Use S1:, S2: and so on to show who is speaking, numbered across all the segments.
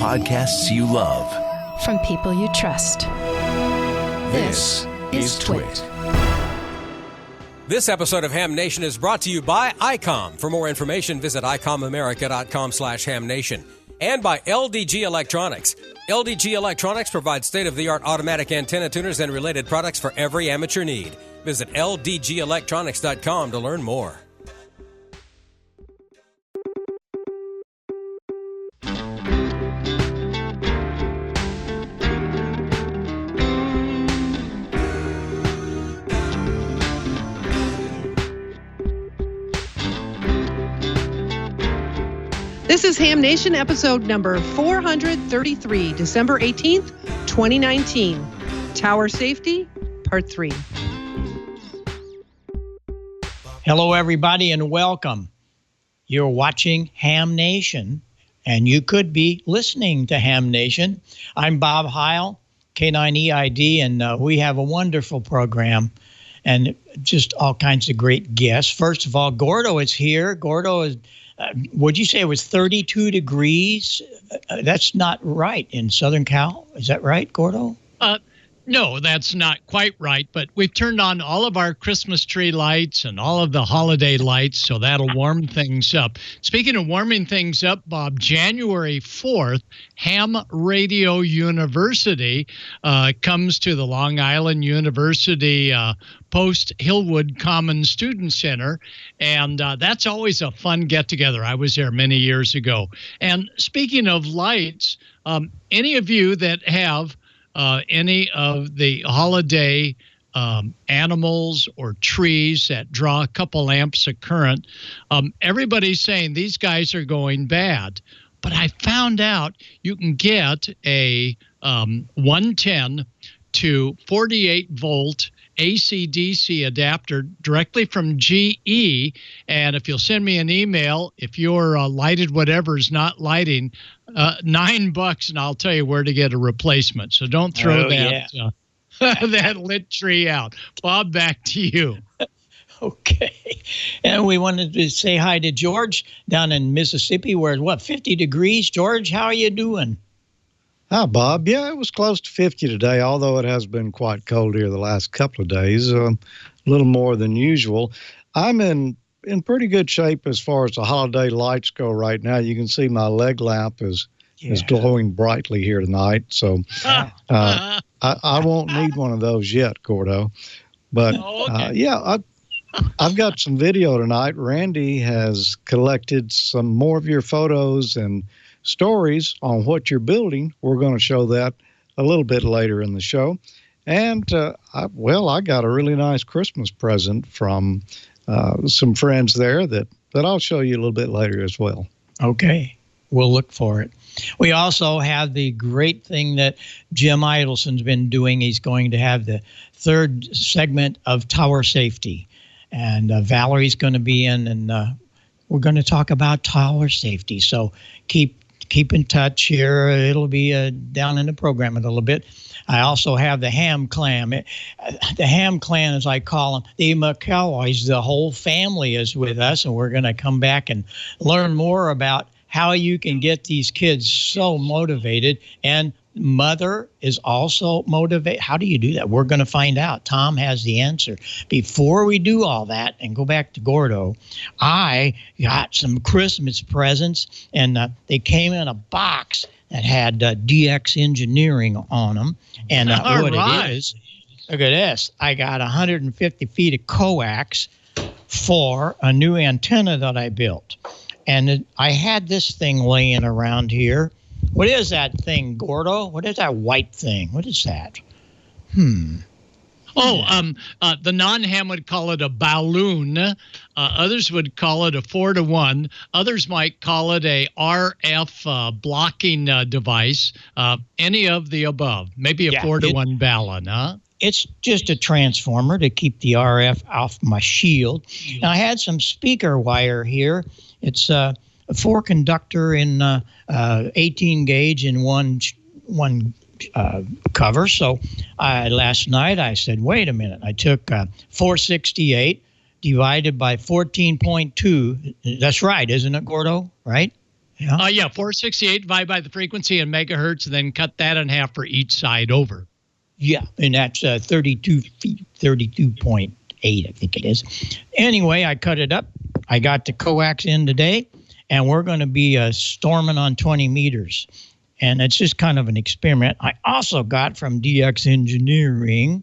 S1: podcasts you love.
S2: From people you trust.
S1: This is Twit.
S3: This episode of Ham Nation is brought to you by Icom. For more information, visit icomamerica.com/hamnation. And by LDG Electronics. LDG Electronics provides state-of-the-art automatic antenna tuners and related products for every amateur need. Visit ldgelectronics.com to learn more.
S4: This is Ham Nation, episode number 433, December 18th, 2019. Tower Safety, Part 3.
S5: Hello, everybody, and welcome. You're watching Ham Nation, and you could be listening to Ham Nation. I'm Bob Heil, K9EID, and we have a wonderful program and just all kinds of great guests. First of all, Gordo is here. Gordo is... would you say it was 32 degrees? That's not right in Southern Cal. Is that right, Gordo?
S6: No, that's not quite right. But we've turned on all of our Christmas tree lights and all of the holiday lights, so that'll warm things up. Speaking of warming things up, Bob, January 4th, Ham Radio University comes to the Long Island University Post Hillwood Common Student Center, and that's always a fun get-together. I was there many years ago. And speaking of lights, any of you that have any of the holiday animals or trees that draw a couple amps of current, everybody's saying these guys are going bad. But I found out you can get a 110 to 48-volt AC/DC adapter directly from GE, and if you'll send me an email, if your lighted whatever is not lighting, $9, and I'll tell you where to get a replacement. So don't throw that lit tree out. Bob, back to you.
S5: Okay. And we wanted to say hi to George down in Mississippi, where it's, 50 degrees? George, how are you doing?
S7: Hi, Bob. Yeah, it was close to 50 today, although it has been quite cold here the last couple of days, a little more than usual. I'm in pretty good shape as far as the holiday lights go right now. You can see my leg lamp is glowing brightly here tonight, so I won't need one of those yet, Gordo. But, I've got some video tonight. Randy has collected some more of your photos and stories on what you're building. We're going to show that a little bit later in the show. And, I got a really nice Christmas present from some friends there that I'll show you a little bit later as well.
S5: Okay. We'll look for it. We also have the great thing that Jim Idelson's been doing. He's going to have the third segment of Tower Safety. And Valerie's going to be in, and we're going to talk about tower safety. So keep in touch here. It'll be down in the program a little bit. I also have the Ham Clan. The Ham Clan, as I call them, the McElroys, the whole family is with us, and we're going to come back and learn more about how you can get these kids so motivated. And mother is also motivated. How do you do that? We're going to find out. Tom has the answer. Before we do all that and go back to Gordo, I got some Christmas presents, and they came in a box that had DX Engineering on them. And what it is, look at this. I got 150 feet of coax for a new antenna that I built. And I had this thing laying around here. What is that thing, Gordo? What is that white thing? What is that?
S6: The non-ham would call it a balloon. Others would call it a 4-to-1. Others might call it a RF blocking device. Any of the above. Maybe a 4-to-1 balun, huh?
S5: It's just a transformer to keep the RF off my shield. And I had some speaker wire here. It's a 4-conductor in 18 gauge in one cover. So last night I said, wait a minute. I took 468 divided by 14.2. That's right, isn't it, Gordo? Right? Yeah.
S6: 468 divided by the frequency in megahertz, and then cut that in half for each side over.
S5: Yeah, and that's 32 feet, 32.8, I think it is. Anyway, I cut it up. I got the coax in today, and we're going to be storming on 20 meters. And it's just kind of an experiment. I also got from DX Engineering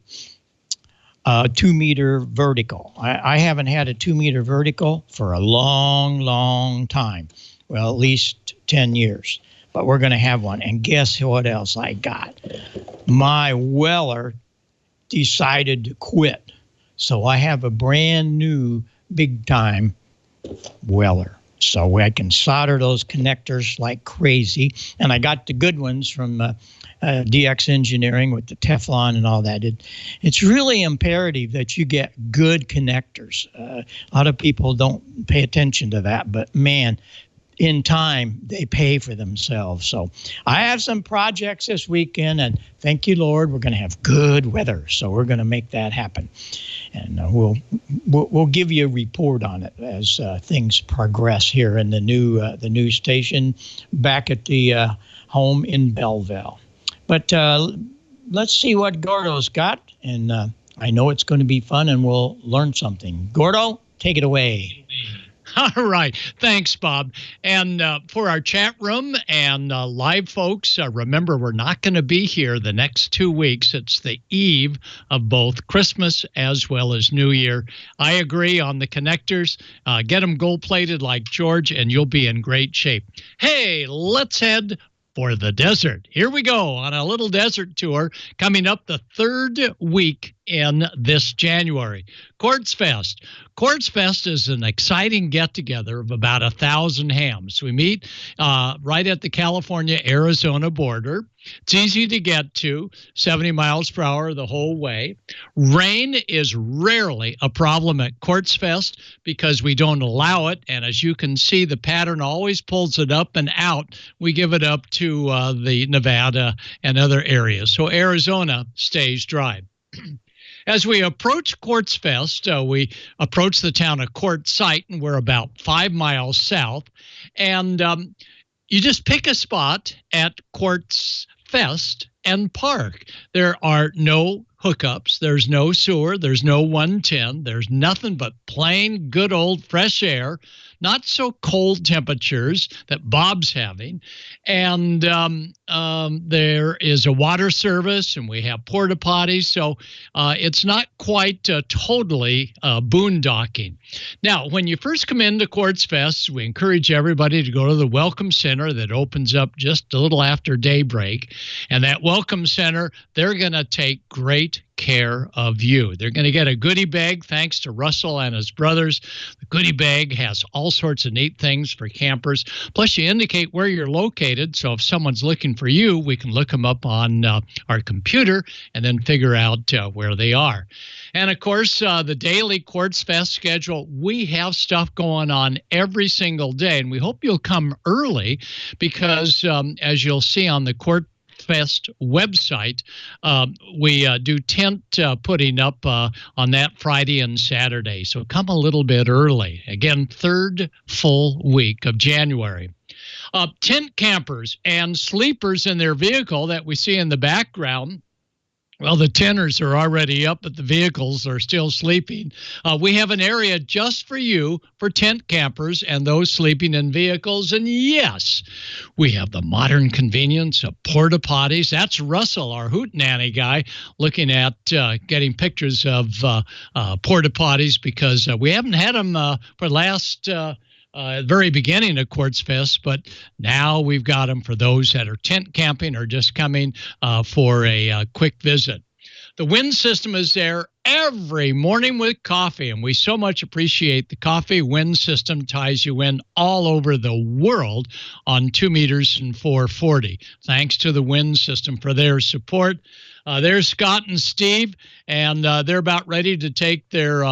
S5: a 2-meter vertical. I haven't had a 2-meter vertical for a long, long time. Well, at least 10 years. But we're going to have one. And guess what else I got? My weller decided to quit. So I have a brand new big-time weller. So I can solder those connectors like crazy. And I got the good ones from DX Engineering with the Teflon and all that. It's really imperative that you get good connectors. A lot of people don't pay attention to that, but man, in time, they pay for themselves. So I have some projects this weekend, and thank you, Lord, we're going to have good weather. So we're going to make that happen. And we'll give you a report on it as things progress here in the new station back at the home in Belleville. But let's see what Gordo's got. And I know it's going to be fun, and we'll learn something. Gordo, take it away.
S6: All right. Thanks, Bob. And for our chat room and live folks, remember, we're not going to be here the next 2 weeks. It's the eve of both Christmas as well as New Year. I agree on the connectors. Get them gold-plated like George, and you'll be in great shape. Hey, let's head for the desert. Here we go on a little desert tour coming up the 3rd week in this January. Quartz Fest. Quartz Fest is an exciting get-together of about 1,000 hams. We meet right at the California-Arizona border. It's easy to get to, 70 miles per hour the whole way. Rain is rarely a problem at Quartz Fest because we don't allow it. And as you can see, the pattern always pulls it up and out. We give it up to the Nevada and other areas. So Arizona stays dry. As we approach Quartz Fest, we approach the town of Quartzsite, and we're about 5 miles south. And you just pick a spot at Quartz Fest and park. There are no hookups. There's no sewer. There's no 110. There's nothing but plain, good old fresh air, not so cold temperatures that Bob's having. And there is a water service, and we have porta potties. So it's not quite totally boondocking. Now, when you first come into Quartz Fest, we encourage everybody to go to the Welcome Center that opens up just a little after daybreak. And that Welcome Center, they're going to take great care of you. They're going to get a goodie bag thanks to Russell and his brothers. The goodie bag has all sorts of neat things for campers. Plus, you indicate where you're located, so if someone's looking for you, we can look them up on our computer and then figure out where they are. And, of course, the daily Quartz Fest schedule, we have stuff going on every single day, and we hope you'll come early because, as you'll see on the Quartz Fest website, we do tent putting up on that Friday and Saturday. So come a little bit early. Again, 3rd full week of January. Tent campers and sleepers in their vehicle that we see in the background. Well, the tenters are already up, but the vehicles are still sleeping. We have an area just for you for tent campers and those sleeping in vehicles. And yes, we have the modern convenience of porta potties. That's Russell, our hootenanny guy, looking at getting pictures of porta potties because we haven't had them for the last very beginning of Quartz Fest, but now we've got them for those that are tent camping or just coming for a quick visit. The wind system is there every morning with coffee, and we so much appreciate the coffee. Wind system ties you in all over the world on 2 meters and 440. Thanks to the wind system for their support. There's Scott and Steve, and they're about ready to take their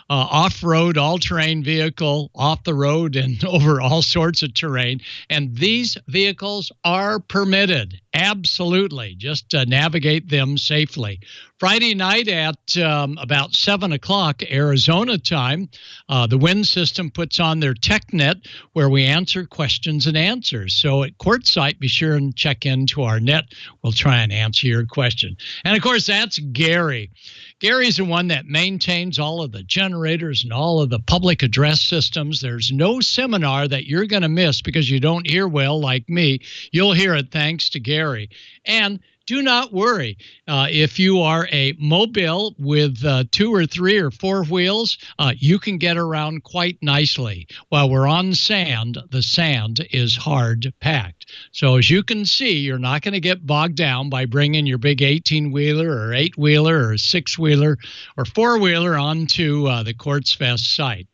S6: off-road, all-terrain vehicle off the road and over all sorts of terrain. And these vehicles are permitted, absolutely. Just navigate them safely. Friday night at about 7 o'clock Arizona time, the Wind System puts on their TechNet where we answer questions and answers. So at Quartz site, be sure and check into our net. We'll try and answer your question. And, of course, that's Gary. Gary's the one that maintains all of the generators and all of the public address systems. There's no seminar that you're going to miss because you don't hear well like me. You'll hear it thanks to Gary. And do not worry. If you are a mobile with 2 or 3 or 4 wheels, you can get around quite nicely. While we're on sand, the sand is hard packed. So as you can see, you're not going to get bogged down by bringing your big 18-wheeler or 8-wheeler or 6-wheeler or 4-wheeler onto the Quartz Fest site.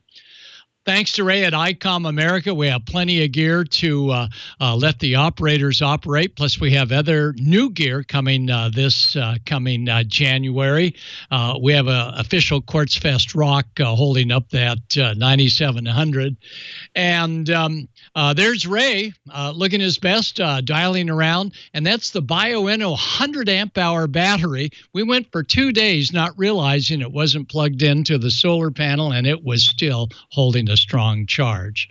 S6: Thanks to Ray at Icom America, we have plenty of gear to let the operators operate. Plus, we have other new gear coming this coming January. We have an official Quartz Fest rock holding up that 9700. And there's Ray looking his best, dialing around. And that's the BioEnno 100-amp-hour battery. We went for 2 days not realizing it wasn't plugged into the solar panel, and it was still holding a strong charge.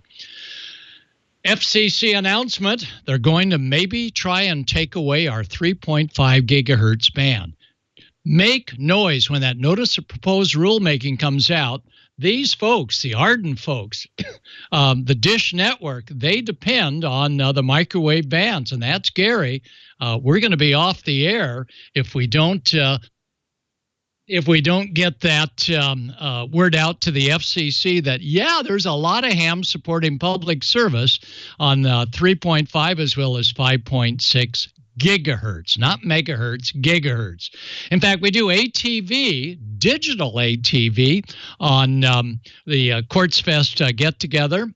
S6: FCC announcement, they're going to maybe try and take away our 3.5 gigahertz band. Make noise when that notice of proposed rulemaking comes out. These folks, the Arden folks, the Dish Network, they depend on the microwave bands, and that's Gary. We're going to be off the air if we don't get that word out to the FCC that, yeah, there's a lot of ham supporting public service on 3.5 as well as 5.6 gigahertz, not megahertz, gigahertz. In fact, we do ATV, digital ATV, on the Quartz Fest get-together.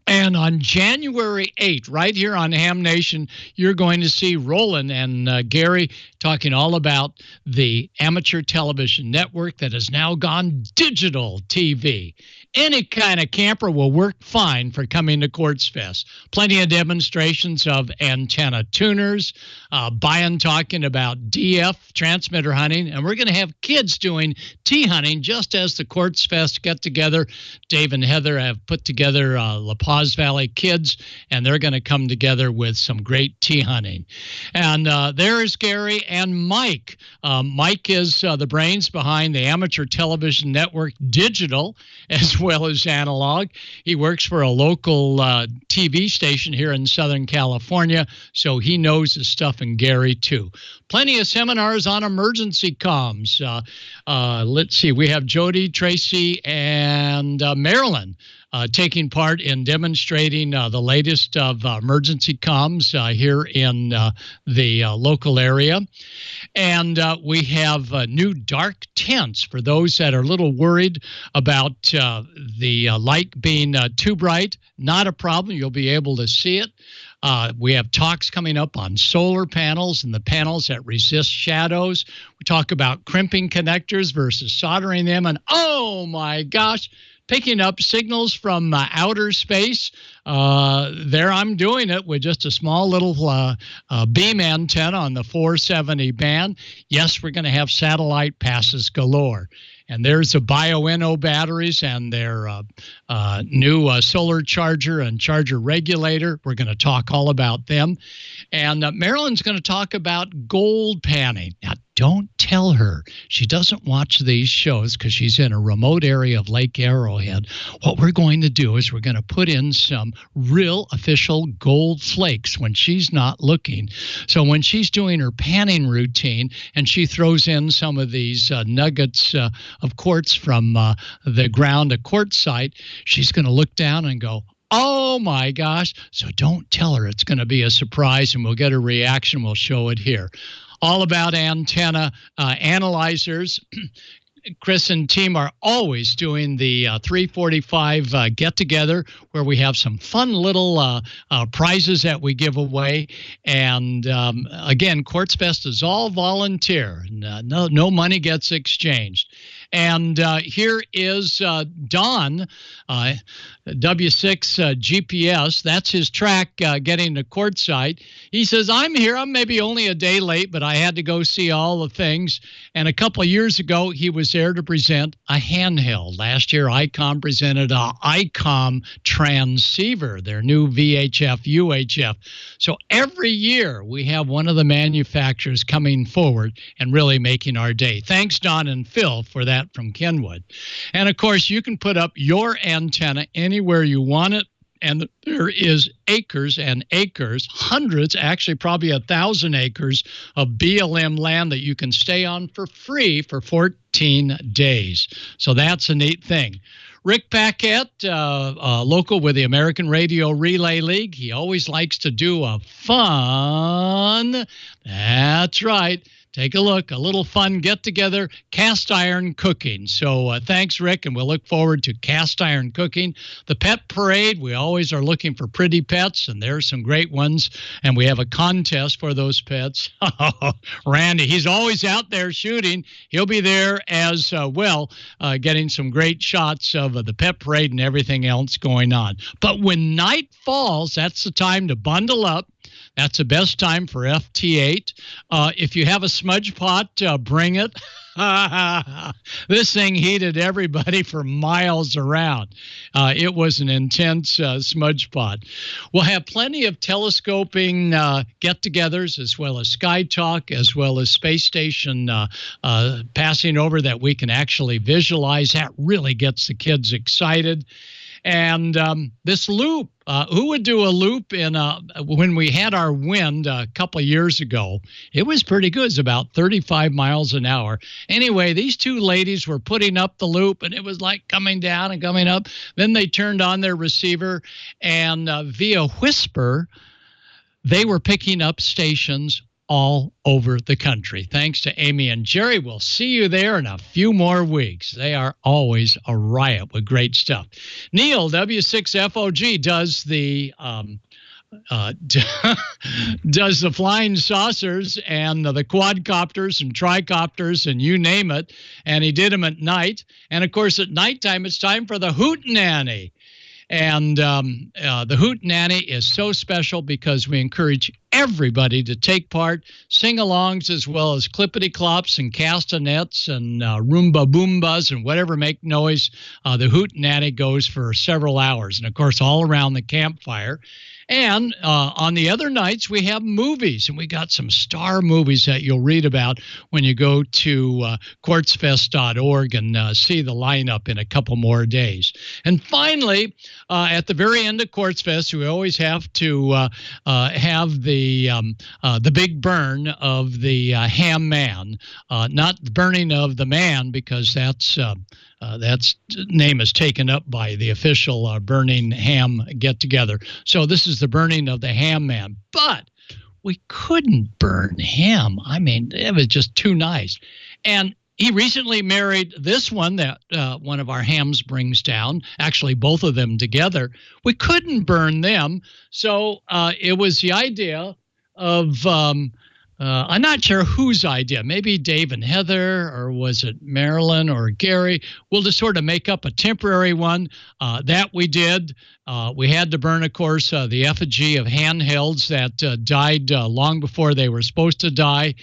S6: And on January 8th, right here on Ham Nation, you're going to see Roland and Gary talking all about the amateur television network that has now gone digital TV. Any kind of camper will work fine for coming to Quartz Fest. Plenty of demonstrations of antenna tuners, Brian talking about DF, transmitter hunting, and we're going to have kids doing T-hunting just as the Quartz Fest get-together. Dave and Heather have put together La Paz Valley Kids, and they're going to come together with some great T-hunting. And there's Gary and Mike. Mike is the brains behind the Amateur Television Network Digital, as well as analog. He works for a local TV station here in Southern California, so he knows his stuff, and Gary too. Plenty of seminars on emergency comms. Let's see, we have Jody, Tracy, and Marilyn taking part in demonstrating the latest of emergency comms here in the local area. And we have new dark tents for those that are a little worried about the light being too bright. Not a problem. You'll be able to see it. We have talks coming up on solar panels and the panels that resist shadows. We talk about crimping connectors versus soldering them. And oh my gosh, picking up signals from outer space. There I'm doing it with just a small little beam antenna on the 470 band. Yes, we're going to have satellite passes galore. And there's the BioEnno batteries and their new solar charger and charger regulator. We're going to talk all about them. And Marilyn's going to talk about gold panning. Now, don't tell her she doesn't watch these shows because she's in a remote area of Lake Arrowhead. What we're going to do is we're going to put in some real official gold flakes when she's not looking. So when she's doing her panning routine and she throws in some of these nuggets of quartz from the ground, a quartz site, she's going to look down and go, oh my gosh. So don't tell her. It's going to be a surprise, and we'll get a reaction. We'll show it here. All about antenna analyzers. Chris and team are always doing the 345 get-together where we have some fun little prizes that we give away. And again, Quartz Fest is all volunteer. No money gets exchanged. And here is Don, W6 GPS. That's his track getting to Quartzsite. He says, I'm here. I'm maybe only a day late, but I had to go see all the things. And a couple of years ago, he was there to present a handheld. Last year, Icom presented a Icom transceiver, their new VHF, UHF. So every year, we have one of the manufacturers coming forward and really making our day. Thanks, Don and Phil, for that from Kenwood. And of course, you can put up your antenna anywhere you want it. And there is acres and acres, hundreds, actually probably 1,000 acres of BLM land that you can stay on for free for 14 days. So that's a neat thing. Rick Paquette, local with the American Radio Relay League. He always likes to do a fun, that's right, take a look, a little fun get-together, cast iron cooking. So thanks, Rick, and we'll look forward to cast iron cooking. The pet parade, we always are looking for pretty pets, and there's some great ones, and we have a contest for those pets. Randy, he's always out there shooting. He'll be there as well, getting some great shots of the pet parade and everything else going on. But when night falls, that's the time to bundle up. That's the best time for FT8. If you have a smudge pot, bring it. This thing heated everybody for miles around. It was an intense smudge pot. We'll have plenty of telescoping get-togethers, as well as Sky Talk, as well as space station passing over that we can actually visualize. That really gets the kids excited. And this loop, who would do a loop when we had our wind a couple of years ago? It was pretty good. It was about 35 miles an hour. Anyway, these two ladies were putting up the loop, and it was like coming down and coming up. Then they turned on their receiver, and via whisper, they were picking up stations all over the country. Thanks to Amy and Jerry. We'll see you there in a few more weeks. They are always a riot with great stuff. Neil, W6FOG, does the does the flying saucers and the quadcopters and tricopters and you name it. And he did them at night. And of course, at nighttime, it's time for the Hootenanny. And the Hootenanny is so special because we encourage everybody to take part, sing-alongs as well as clippity-clops and castanets and Roomba-Boombas and whatever make noise. The Hootenanny goes for several hours, and, of course, all around the campfire. And on the other nights, we have movies, and we got some star movies that you'll read about when you go to quartzfest.org and see the lineup in a couple more days. And finally, at the very end of Quartz Fest, we always have to have the big burn of the ham man, not the burning of the man, because that's name is taken up by the official burning ham get-together. So this is the burning of the ham man. But we couldn't burn him. I mean, it was just too nice. And he recently married this one that one of our hams brings down, actually both of them together. We couldn't burn them. So it was the idea of I'm not sure whose idea, maybe Dave and Heather, or was it Marilyn or Gary? We'll just sort of make up a temporary one. That we did. We had to burn, of course, the effigy of handhelds that died long before they were supposed to die,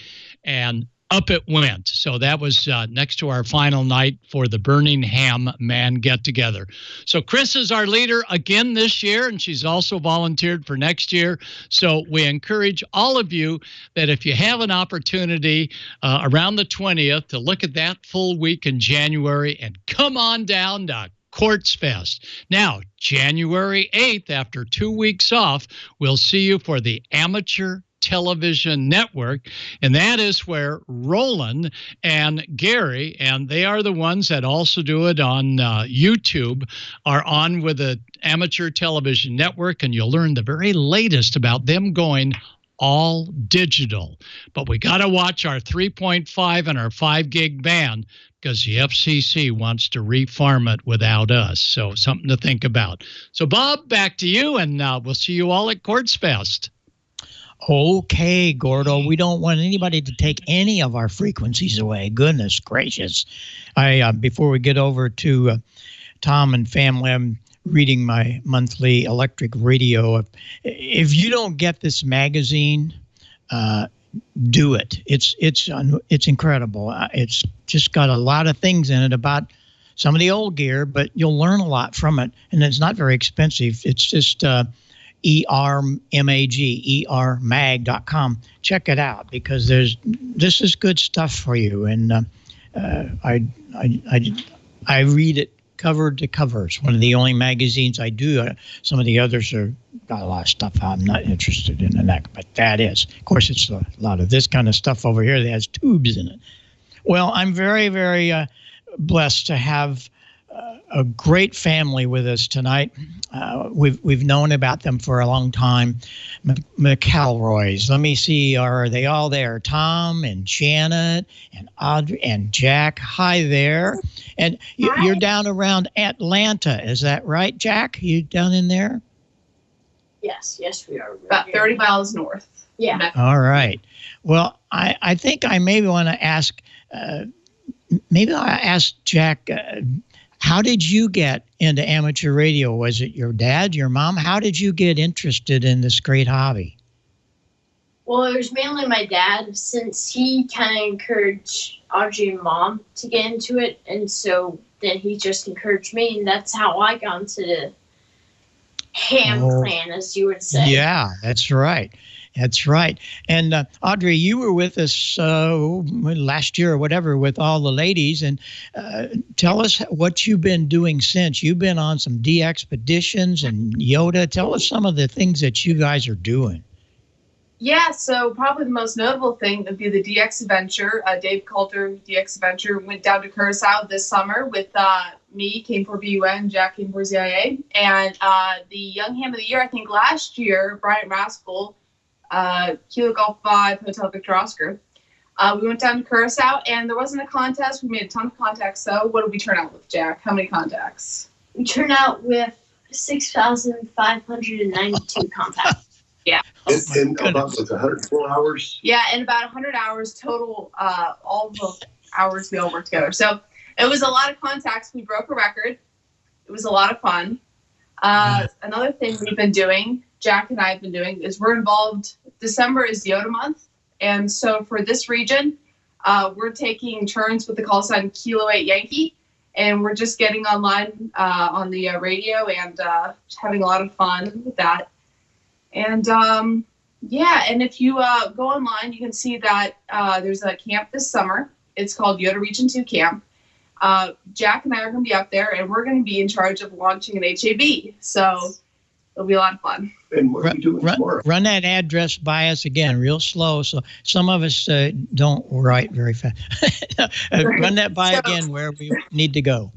S6: and up it went. So that was next to our final night for the Burning Ham Man get-together. So Chris is our leader again this year, and she's also volunteered for next year. So we encourage all of you that if you have an opportunity around the 20th to look at that full week in January and come on down to Quartz Fest. Now, January 8th, after 2 weeks off, we'll see you for the Amateur Television Network, and that is where Roland and Gary, and they are the ones that also do it on YouTube, are on with the Amateur Television Network, and you'll learn the very latest about them going all digital. But we got to watch our 3.5 and our 5 gig band because the FCC wants to refarm it without us. So something to think about. So, Bob, back to you, and we'll see you all at Quartz Fest.
S5: Okay, Gordo, we don't want anybody to take any of our frequencies away. Goodness gracious. Before we get over to Tom and family, I'm reading my monthly electric radio. If you don't get this magazine, do it. It's incredible. It's just got a lot of things in it about some of the old gear, but you'll learn a lot from it, and it's not very expensive. It's just ermag.com. Check it out because this is good stuff for you, and I read it cover to cover. It's one of the only magazines I do. Some of the others got a lot of stuff I'm not interested in, but that is. Of course, it's a lot of this kind of stuff over here that has tubes in it. Well, I'm very, very blessed to have a great family with us tonight. We've known about them for a long time. McElroys. Let me see. Are they all there? Tom and Janet and Audrey and Jack. Hi there. And you're down around Atlanta. Is that right, Jack? You down in there?
S8: Yes, we are.
S9: About 30 miles north.
S8: Yeah.
S5: All right. Well, I think I maybe want to ask. Maybe I'll ask Jack. How did you get into amateur radio? Was it your dad, your mom? How did you get interested in this great hobby?
S8: Well, it was mainly my dad, since he kind of encouraged Audrey and Mom to get into it. And so then he just encouraged me, and that's how I got into the ham clan, as you would say.
S5: Yeah, that's right. That's right. And Audrey, you were with us last year or whatever with all the ladies. And tell us what you've been doing since. You've been on some D-expeditions and Yoda. Tell us some of the things that you guys are doing.
S9: Yeah, so probably the most notable thing would be the DX Adventure. Dave Coulter, DX Adventure, went down to Curacao this summer with me, came for BUN, Jack came for ZIA. And the Young Ham of the Year, I think last year, Brian Rascal, Kilo Golf 5, Hotel Victor Oscar. We went down to Curacao, and there wasn't a contest. We made a ton of contacts, so what did we turn out with, Jack? How many contacts?
S8: We turned out with 6,592 contacts.
S9: Yeah.
S10: And about 104 hours?
S9: Yeah, and about 100 hours total, all the hours we all worked together. So it was a lot of contacts. We broke a record. It was a lot of fun. Another thing we've been doing, Jack and I have been doing, is we're involved. December is Yoda month. And so for this region, we're taking turns with the call sign Kilo 8 Yankee. And we're just getting online on the radio and having a lot of fun with that. And and if you go online, you can see that there's a camp this summer. It's called Yoda Region 2 Camp. Jack and I are going to be up there, and we're going to be in charge of launching an HAB. So it'll be a lot of fun.
S10: And what are you doing tomorrow?
S5: Run that address by us again, real slow. So some of us don't write very fast. Run that by again where we need to go.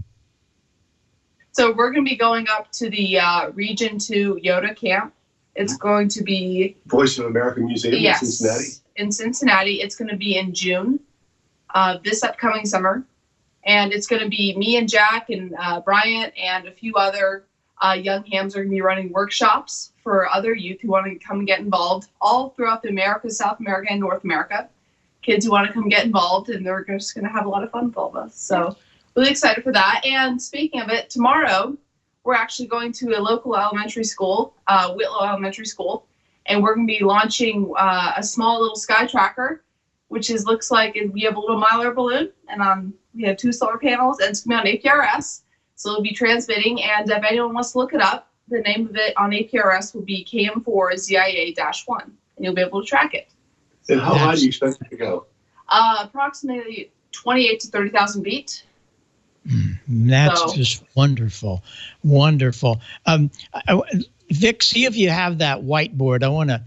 S9: So we're going to be going up to the Region 2 Yoda Camp. It's going to be
S10: Voice of America Museum in Cincinnati.
S9: In Cincinnati. It's going to be in June, this upcoming summer. And it's going to be me and Jack and Bryant and a few other young hams are going to be running workshops for other youth who want to come and get involved all throughout the Americas, South America, and North America. Kids who want to come get involved, and they're just going to have a lot of fun with all of us. So really excited for that. And speaking of it, tomorrow we're actually going to a local elementary school, Whitlow Elementary School, and we're going to be launching a small little sky tracker, which looks like we have a little Mylar balloon, and we have 2 solar panels, and it's going to be on APRS, so it'll be transmitting. And if anyone wants to look it up, the name of it on APRS will be KM4ZIA-1, and you'll be able to track it.
S10: And how high do you expect it to go?
S9: Approximately 28 to 30,000 feet.
S5: That's just wonderful, wonderful. Vic, see if you have that whiteboard. I want to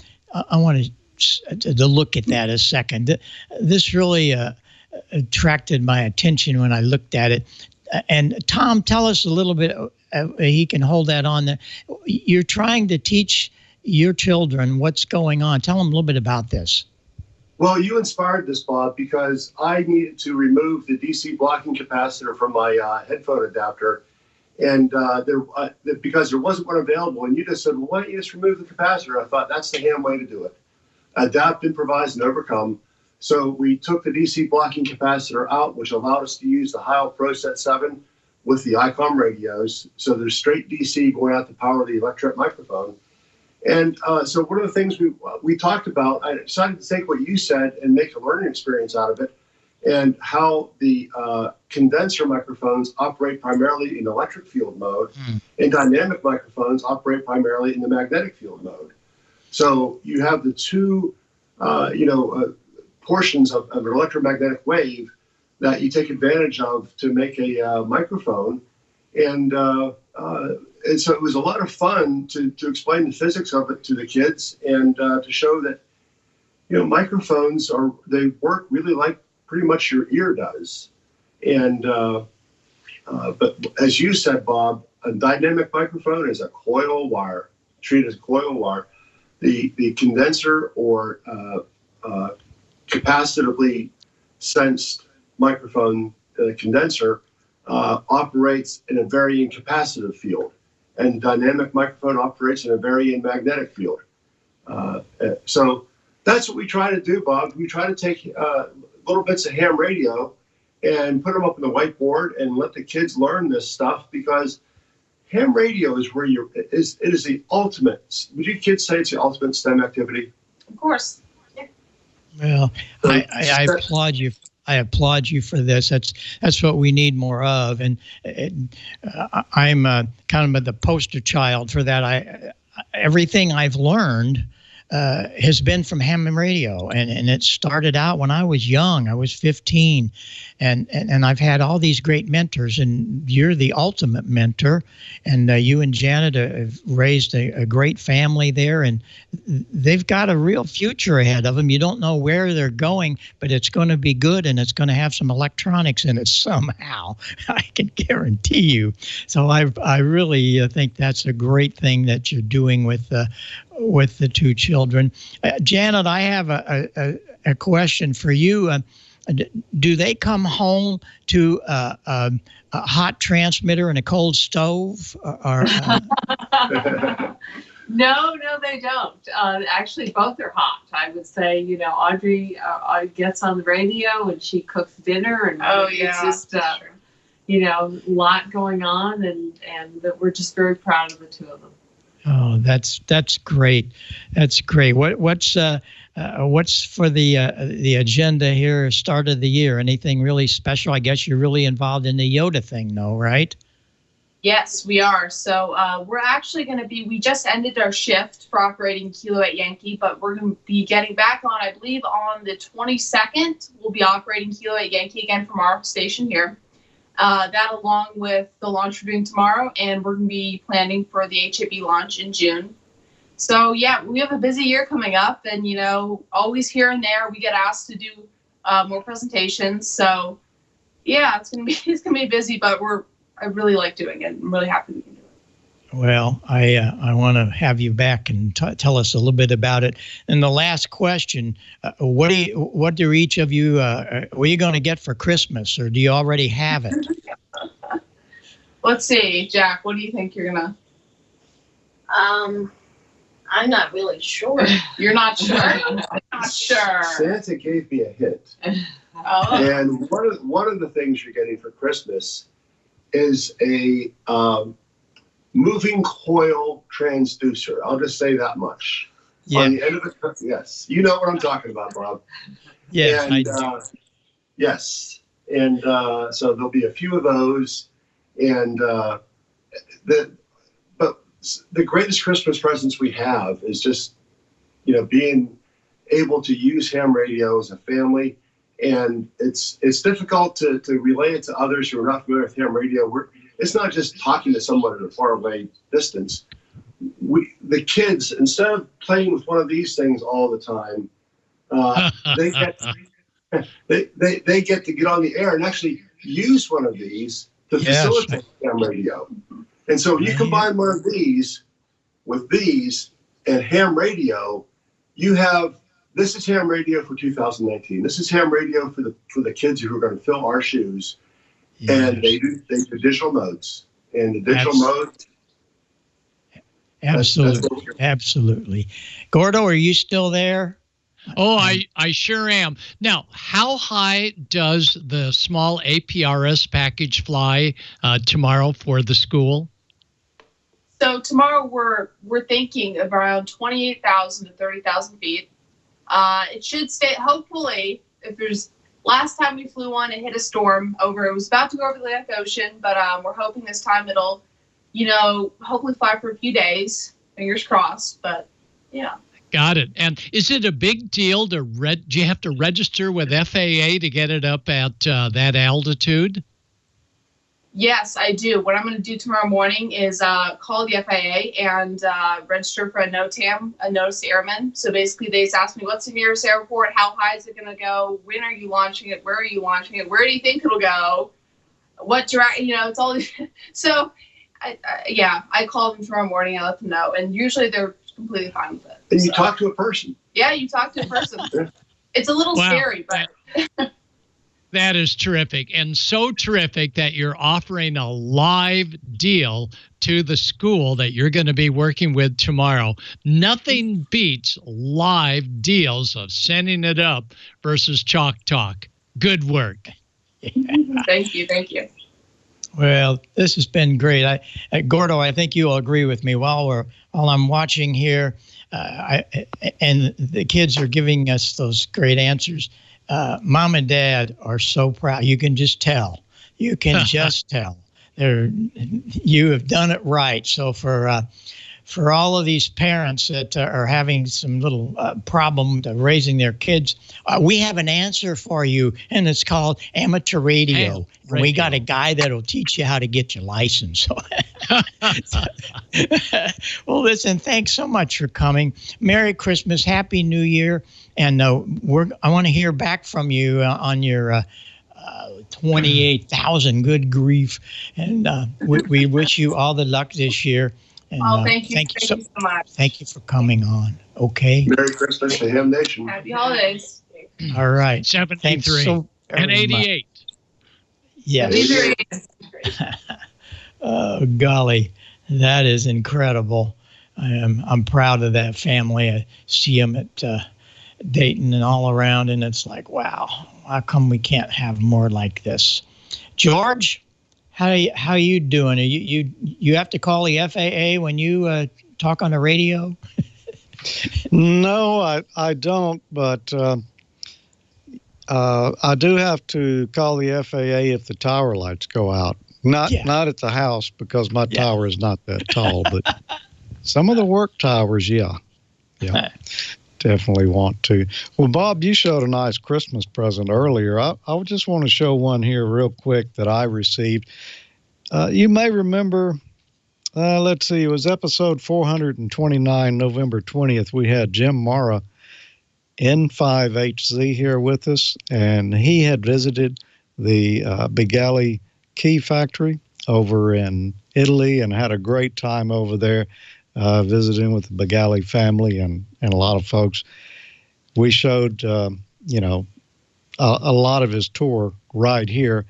S5: look at that a second. This really attracted my attention when I looked at it. And Tom, tell us a little bit. He can hold that on there. You're trying to teach your children. What's going on? Tell them a little bit about this.
S10: Well, you inspired this, Bob, because I needed to remove the DC blocking capacitor from my headphone adapter, and because there wasn't one available, and you just said, well, why don't you just remove the capacitor? I thought that's the ham way to do it. Adapt, improvise, and overcome. So we took the DC blocking capacitor out, which allowed us to use the Heil Pro Set 7 with the Icom radios. So there's straight DC going out to power the electret microphone. And so one of the things we talked about, I decided to take what you said and make a learning experience out of it, and how the condenser microphones operate primarily in electric field mode, and dynamic microphones operate primarily in the magnetic field mode. So you have the two, portions of an electromagnetic wave that you take advantage of to make a microphone. And so it was a lot of fun to explain the physics of it to the kids, and to show that, microphones they work really like pretty much your ear does. And but as you said, Bob, a dynamic microphone is a coil wire, treated as a coil wire. The condenser or capacitively sensed microphone, the condenser, operates in a varying capacitive field, and dynamic microphone operates in a varying magnetic field. So that's what we try to do, Bob. We try to take little bits of ham radio and put them up on the whiteboard and let the kids learn this stuff, because ham radio is where it is the ultimate. Would you kids say it's the ultimate STEM activity?
S9: Of course. Yeah.
S5: Well, I applaud you. I applaud you for this. That's what we need more of, and I'm kind of the poster child for that. Everything I've learned has been from ham radio, and it started out when I was young. I was 15, and I've had all these great mentors, and you're the ultimate mentor. And you and Janet have raised a great family there, and they've got a real future ahead of them. You don't know where they're going, but it's going to be good, and it's going to have some electronics in it somehow. I can guarantee you. So I really think that's a great thing that you're doing with the two children. Janet, I have a question for you. Do they come home to a hot transmitter and a cold stove? Or
S11: No, they don't. Actually, both are hot. I would say, Audrey gets on the radio and she cooks dinner, and it's just, a lot going on, and we're just very proud of the two of them.
S5: Oh, that's great. That's great. What's for the agenda here? Start of the year. Anything really special? I guess you're really involved in the Yoda thing, though, right?
S9: Yes, we are. So we're actually going to be. We just ended our shift for operating Kilo 8 Yankee, but we're going to be getting back on. I believe on the 22nd, we'll be operating Kilo 8 Yankee again from our station here. That along with the launch we're doing tomorrow, and we're going to be planning for the HAB launch in June. So yeah, we have a busy year coming up, and always here and there we get asked to do more presentations. So yeah, it's gonna be busy, but I really like doing it. I'm really happy we can do it.
S5: Well, I want to have you back and tell us a little bit about it. And the last question: what do each of you? What are you going to get for Christmas, or do you already have it?
S9: Let's see, Jack. What do you think you're gonna?
S8: I'm not really sure.
S9: You're not sure. I'm not sure.
S10: Santa gave me a hint.
S9: Oh.
S10: And one of the things you're getting for Christmas is a moving coil transducer. I'll just say that much.
S5: Yeah.
S10: On the end of it, yes. You know what I'm talking about, Bob.
S5: Yes,
S10: and,
S5: I do.
S10: Yes. And so there'll be a few of those. And but the greatest Christmas presents we have is just, being able to use ham radio as a family. And it's difficult to relay it to others who are not familiar with ham radio. It's not just talking to someone at a faraway distance. The kids, instead of playing with one of these things all the time, they get to get on the air and actually use one of these to facilitate ham radio. And so you combine one of these with these, And ham radio, you have, this is ham radio for 2019. This is ham radio for the kids who are going to fill our shoes. Yes. And they do digital modes. And the digital mode.
S5: Absolutely. Absolutely. Gordo, are you still there?
S6: Oh, I sure am. Now, how high does the small APRS package fly tomorrow for the school?
S9: So tomorrow we're thinking of around 28,000 to 30,000 feet. It should stay, hopefully, if there's, last time we flew one, it hit a storm over, it was about to go over the Atlantic Ocean, but we're hoping this time it'll, hopefully fly for a few days, fingers crossed, but yeah.
S6: Got it. And is it a big deal do you have to register with FAA to get it up at that altitude?
S9: Yes, I do. What I'm going to do tomorrow morning is call the FAA and register for a NOTAM, a Notice to Airmen. So basically they just ask me, what's the nearest airport? How high is it going to go? When are you launching it? Where are you launching it? Where do you think it'll go? What direction? It's all. So, I call them tomorrow morning. I let them know. And usually they're completely fine with it.
S10: And you talk to a person.
S9: Yeah, you talk to a person. It's a little scary, but.
S6: That is terrific, and so terrific that you're offering a live deal to the school that you're going to be working with tomorrow. Nothing beats live deals of sending it up versus chalk talk. Good work.
S9: Thank you.
S5: Well, this has been great. Gordo, I think you'll agree with me. While I'm watching here, and the kids are giving us those great answers. Mom and Dad are so proud. You can just tell. You can just tell. You have done it right. So for all of these parents that are having some little problem raising their kids, we have an answer for you, and it's called amateur radio. And we got a guy that'll teach you how to get your license. Well, listen, thanks so much for coming. Merry Christmas, Happy New Year, and I want to hear back from you on your 28,000. Good grief, and we wish you all the luck this year. And,
S9: thank you so much.
S5: Thank you for coming on. Okay.
S10: Merry Christmas to Ham Nation.
S9: Happy holidays.
S5: All right.
S6: 73 and 88.
S5: Yes. Oh, golly, that is incredible. I'm proud of that family. I see them at Dayton and all around, and it's like, wow, how come we can't have more like this? George? How you doing? You have to call the FAA when you talk on the radio?
S7: No, I don't. But I do have to call the FAA if the tower lights go out. Not at the house because my tower is not that tall, but some of the work towers, yeah, definitely want to. Well, Bob, you showed a nice Christmas present earlier. I just want to show one here real quick that I received. You may remember, let's see, it was episode 429, November 20th. We had Jim Mara, N5HZ, here with us, and he had visited the Bigali Key Factory over in Italy and had a great time over there visiting with the Bigali family and a lot of folks. We showed, a lot of his tour right here.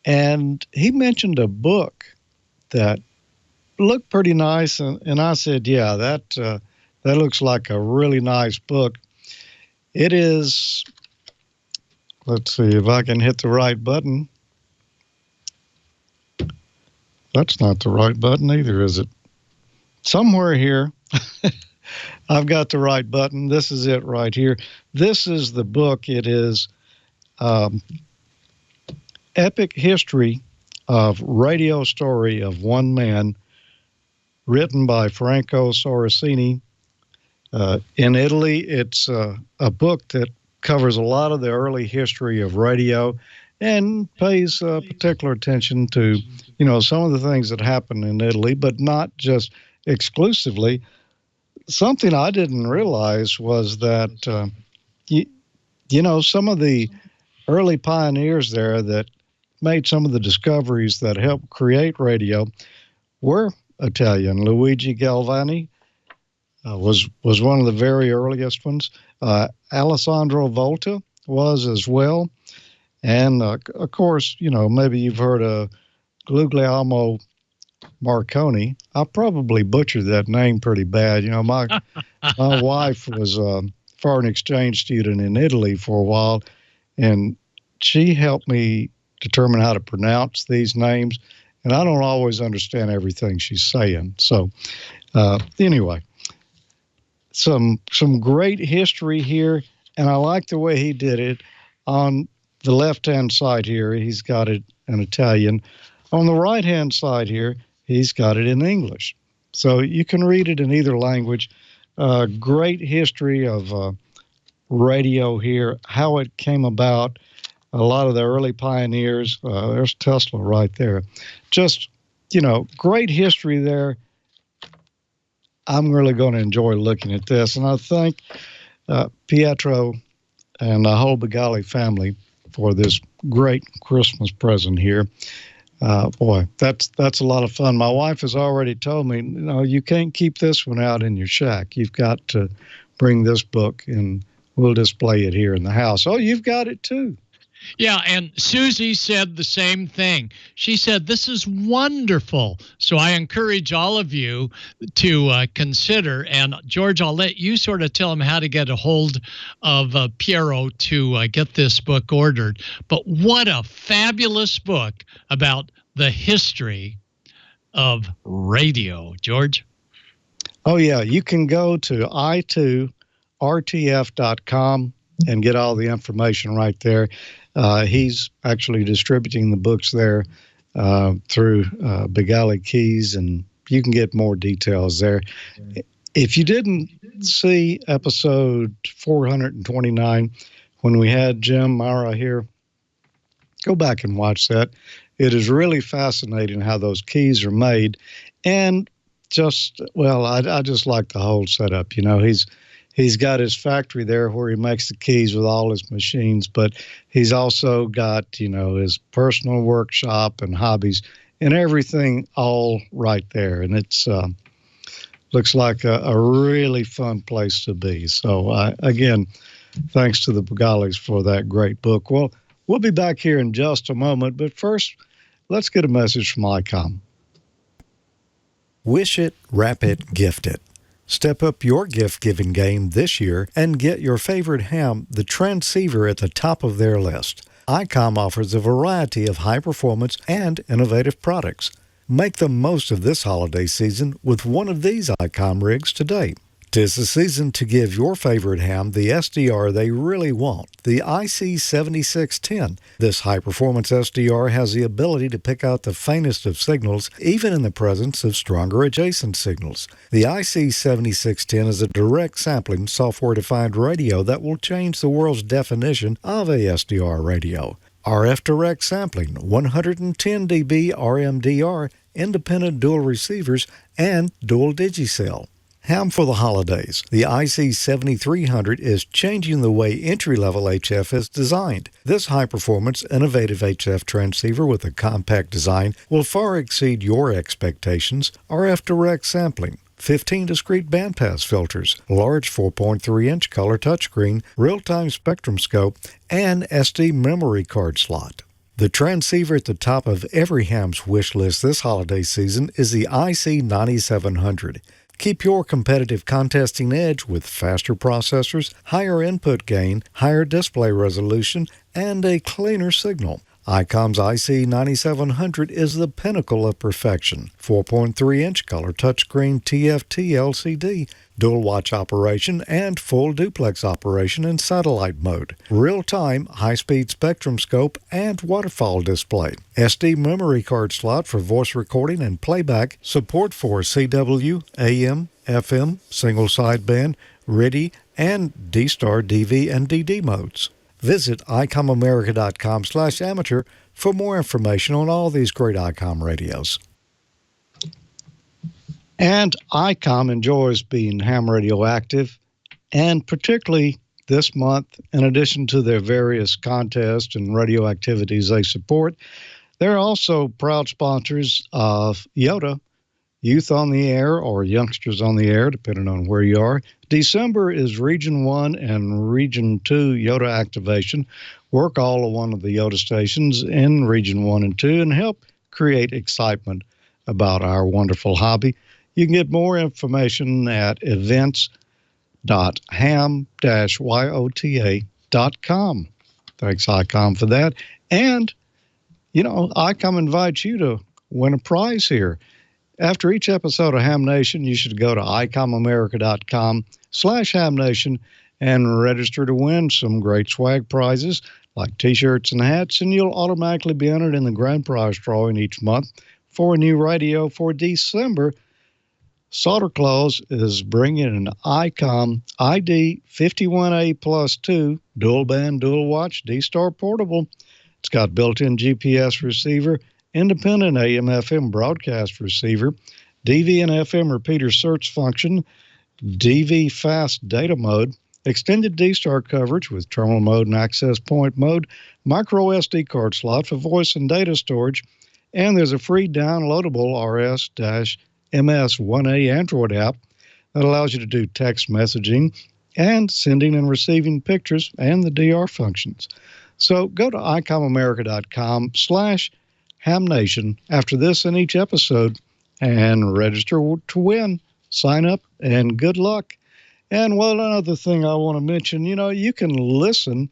S7: And he mentioned a book that looked pretty nice. And I said, yeah, that looks like a really nice book. It is, let's see if I can hit the right button. That's not the right button either, is it? Somewhere here, I've got the right button. This is it right here. This is the book. It is Epic History of Radio Story of One Man, written by Franco Sorrentini. In Italy, it's a book that covers a lot of the early history of radio and pays particular attention to, some of the things that happened in Italy, but not just exclusively. Something I didn't realize was that, some of the early pioneers there that made some of the discoveries that helped create radio were Italian. Luigi Galvani, was one of the very earliest ones. Alessandro Volta was as well. And, of course, maybe you've heard of Guglielmo Marconi. I probably butchered that name pretty bad. My wife was a foreign exchange student in Italy for a while, and she helped me determine how to pronounce these names, and I don't always understand everything she's saying. So anyway, some great history here, and I like the way he did it. On the left-hand side here, he's got it in Italian. On the right-hand side here, he's got it in English. So you can read it in either language. Great history of radio here, how it came about, a lot of the early pioneers. There's Tesla right there. Just, great history there. I'm really going to enjoy looking at this. And I thank Pietro and the whole Begali family for this great Christmas present here. Boy, that's a lot of fun. My wife has already told me, you can't keep this one out in your shack. You've got to bring this book and we'll display it here in the house. Oh, you've got it too.
S6: Yeah, and Susie said the same thing. She said, this is wonderful. So I encourage all of you to consider. And, George, I'll let you sort of tell them how to get a hold of Piero to get this book ordered. But what a fabulous book about the history of radio. George?
S7: Oh, yeah. You can go to i2rtf.com and get all the information right there. He's actually distributing the books there through Begali Keys, and you can get more details there. If you didn't see episode 429, when we had Jim Mara here, go back and watch that. It is really fascinating how those keys are made. And I just like the whole setup. He's got his factory there where he makes the keys with all his machines, but he's also got, his personal workshop and hobbies and everything all right there. And it's looks like a really fun place to be. So, again, thanks to the Begalis for that great book. Well, we'll be back here in just a moment, but first, let's get a message from Icom.
S12: Wish it, wrap it, gift it. Step up your gift-giving game this year and get your favorite ham, the transceiver, at the top of their list. Icom offers a variety of high-performance and innovative products. Make the most of this holiday season with one of these Icom rigs today. 'Tis the season to give your favorite ham the SDR they really want, the IC7610. This high-performance SDR has the ability to pick out the faintest of signals, even in the presence of stronger adjacent signals. The IC7610 is a direct sampling, software-defined radio that will change the world's definition of a SDR radio. RF direct sampling, 110 dB RMDR, independent dual receivers, and dual digicell. Ham for the holidays. The IC7300 is changing the way entry-level HF is designed. This high-performance, innovative HF transceiver with a compact design will far exceed your expectations. RF direct sampling, 15 discrete bandpass filters, large 4.3-inch color touchscreen, real-time spectrum scope, and SD memory card slot. The transceiver at the top of every ham's wish list this holiday season is the IC9700. Keep your competitive contesting edge with faster processors, higher input gain, higher display resolution, and a cleaner signal. Icom's IC9700 is the pinnacle of perfection. 4.3-inch color touchscreen TFT LCD, dual watch operation, and full duplex operation in satellite mode. Real-time, high-speed spectrum scope, and waterfall display. SD memory card slot for voice recording and playback. Support for CW, AM, FM, single sideband, RIDI, and D-Star DV and DD modes. Visit ICOMAmerica.com/amateur for more information on all these great Icom radios.
S7: And Icom enjoys being ham radio active, and particularly this month, in addition to their various contests and radio activities they support, they're also proud sponsors of Yoda youth on the air or youngsters on the air, depending on where you are. December is Region 1 and Region 2 Yoda activation. Work all of one of the Yoda stations in Region 1 and 2 and help create excitement about our wonderful hobby. You can get more information at events.ham-yota.com. Thanks, Icom, for that. And, Icom invites you to win a prize here. After each episode of Ham Nation, you should go to icomamerica.com/hamnation and register to win some great swag prizes like T-shirts and hats, and you'll automatically be entered in the grand prize drawing each month for a new radio for December. Solder Clothes is bringing an Icom ID 51A+2 dual band, dual watch, D-Star portable. It's got built-in GPS receiver, independent AM/FM broadcast receiver, DV and FM repeater search function, DV fast data mode, extended D-Star coverage with terminal mode and access point mode, micro SD card slot for voice and data storage, and there's a free downloadable RS-MS1A Android app that allows you to do text messaging and sending and receiving pictures and the DR functions. So go to icomamerica.com/HamNation after this and each episode and register to win. Sign up and good luck. And another thing I want to mention, you can listen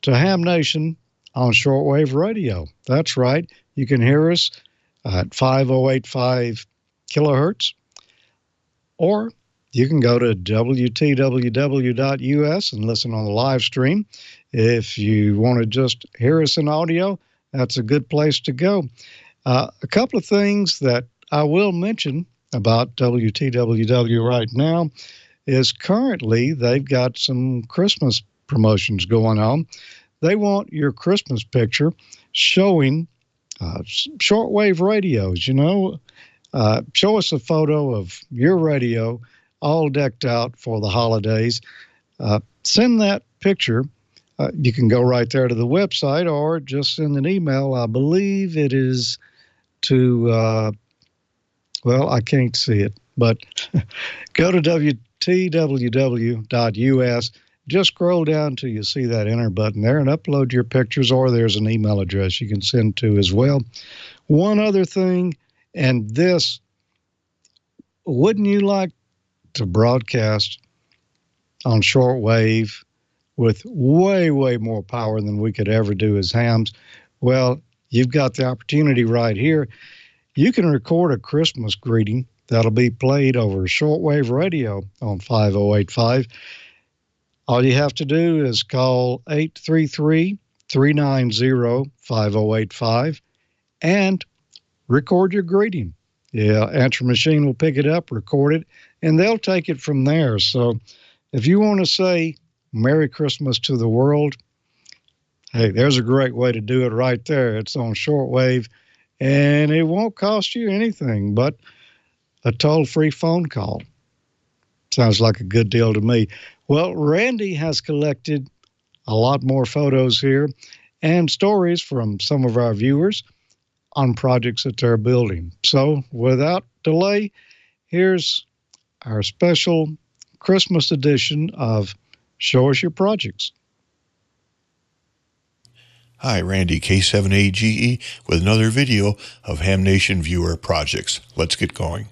S7: to Ham Nation on shortwave radio. That's right. You can hear us at 5085 kilohertz, or you can go to WTWW.us and listen on the live stream. If you want to just hear us in audio, that's a good place to go. A couple of things that I will mention about WTWW right now is currently they've got some Christmas promotions going on. They want your Christmas picture showing shortwave radios, show us a photo of your radio all decked out for the holidays. Send that picture. You can go right there to the website or just send an email. I believe it is to, I can't see it, but go to WTWW.us. Just scroll down till you see that enter button there and upload your pictures, or there's an email address you can send to as well. One other thing, and this, wouldn't you like to broadcast on shortwave with way, way more power than we could ever do as hams? Well, you've got the opportunity right here. You can record a Christmas greeting that'll be played over shortwave radio on 5085. All you have to do is call 833-390-5085 and record your greeting. Yeah, answer machine will pick it up, record it, and they'll take it from there. So if you want to say Merry Christmas to the world, hey, there's a great way to do it right there. It's on shortwave, and it won't cost you anything but a toll-free phone call. Sounds like a good deal to me. Well, Randy has collected a lot more photos here and stories from some of our viewers on projects that they're building. So without delay, here's our special Christmas edition of Show Us Your Projects.
S13: Hi, Randy, K7AGE, with another video of Ham Nation viewer projects. Let's get going.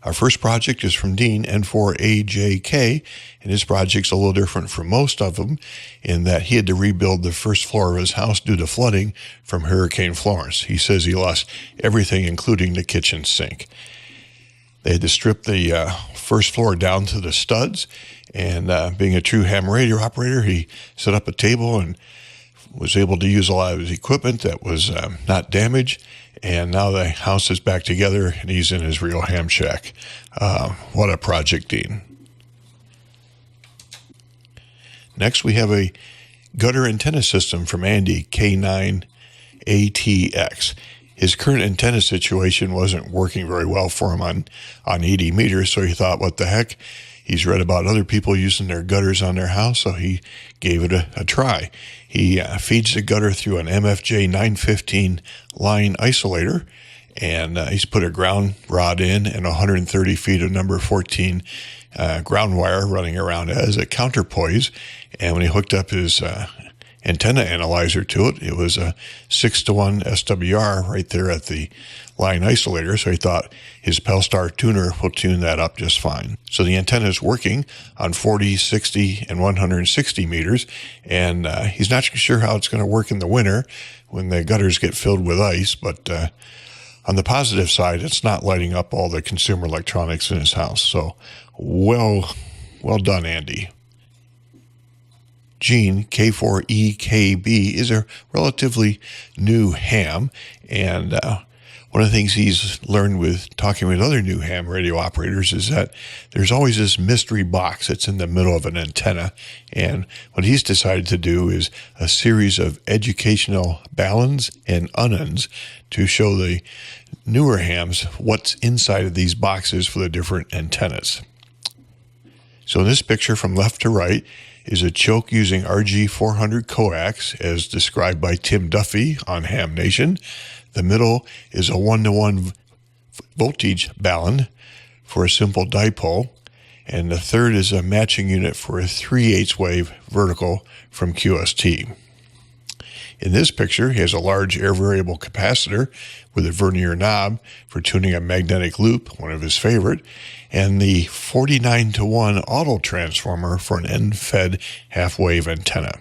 S13: Our first project is from Dean, N4AJK, and his project's a little different from most of them in that he had to rebuild the first floor of his house due to flooding from Hurricane Florence. He says he lost everything, including the kitchen sink. They had to strip the first floor down to the studs, and being a true ham radio operator, he set up a table and was able to use a lot of his equipment that was not damaged. And now the house is back together, and he's in his real ham shack. What a project, Dean. Next, we have a gutter antenna system from Andy, K9ATX. His current antenna situation wasn't working very well for him on 80 meters, so he thought, what the heck? He's read about other people using their gutters on their house, so he gave it a try. He feeds the gutter through an MFJ 915 line isolator and he's put a ground rod in and 130 feet of number 14 ground wire running around as a counterpoise. And when he hooked up his antenna analyzer to it, it was a 6-to-1 SWR right there at the line isolator. So he thought his Pelstar tuner will tune that up just fine. So the antenna is working on 40, 60, and 160 meters. And he's not sure how it's going to work in the winter when the gutters get filled with ice. But on the positive side, it's not lighting up all the consumer electronics in his house. So well done, Andy. Gene, K4EKB, is a relatively new ham, and one of the things he's learned with talking with other new ham radio operators is that there's always this mystery box that's in the middle of an antenna, and what he's decided to do is a series of educational balans and ununs to show the newer hams what's inside of these boxes for the different antennas. So in this picture from left to right is a choke using RG400 coax as described by Tim Duffy on Ham Nation. The middle is a 1-to-1 voltage balun for a simple dipole. And the third is a matching unit for a 3/8 wave vertical from QST. In this picture, he has a large air variable capacitor with a vernier knob for tuning a magnetic loop, one of his favorite, and the 49-to-1 auto transformer for an end-fed half-wave antenna.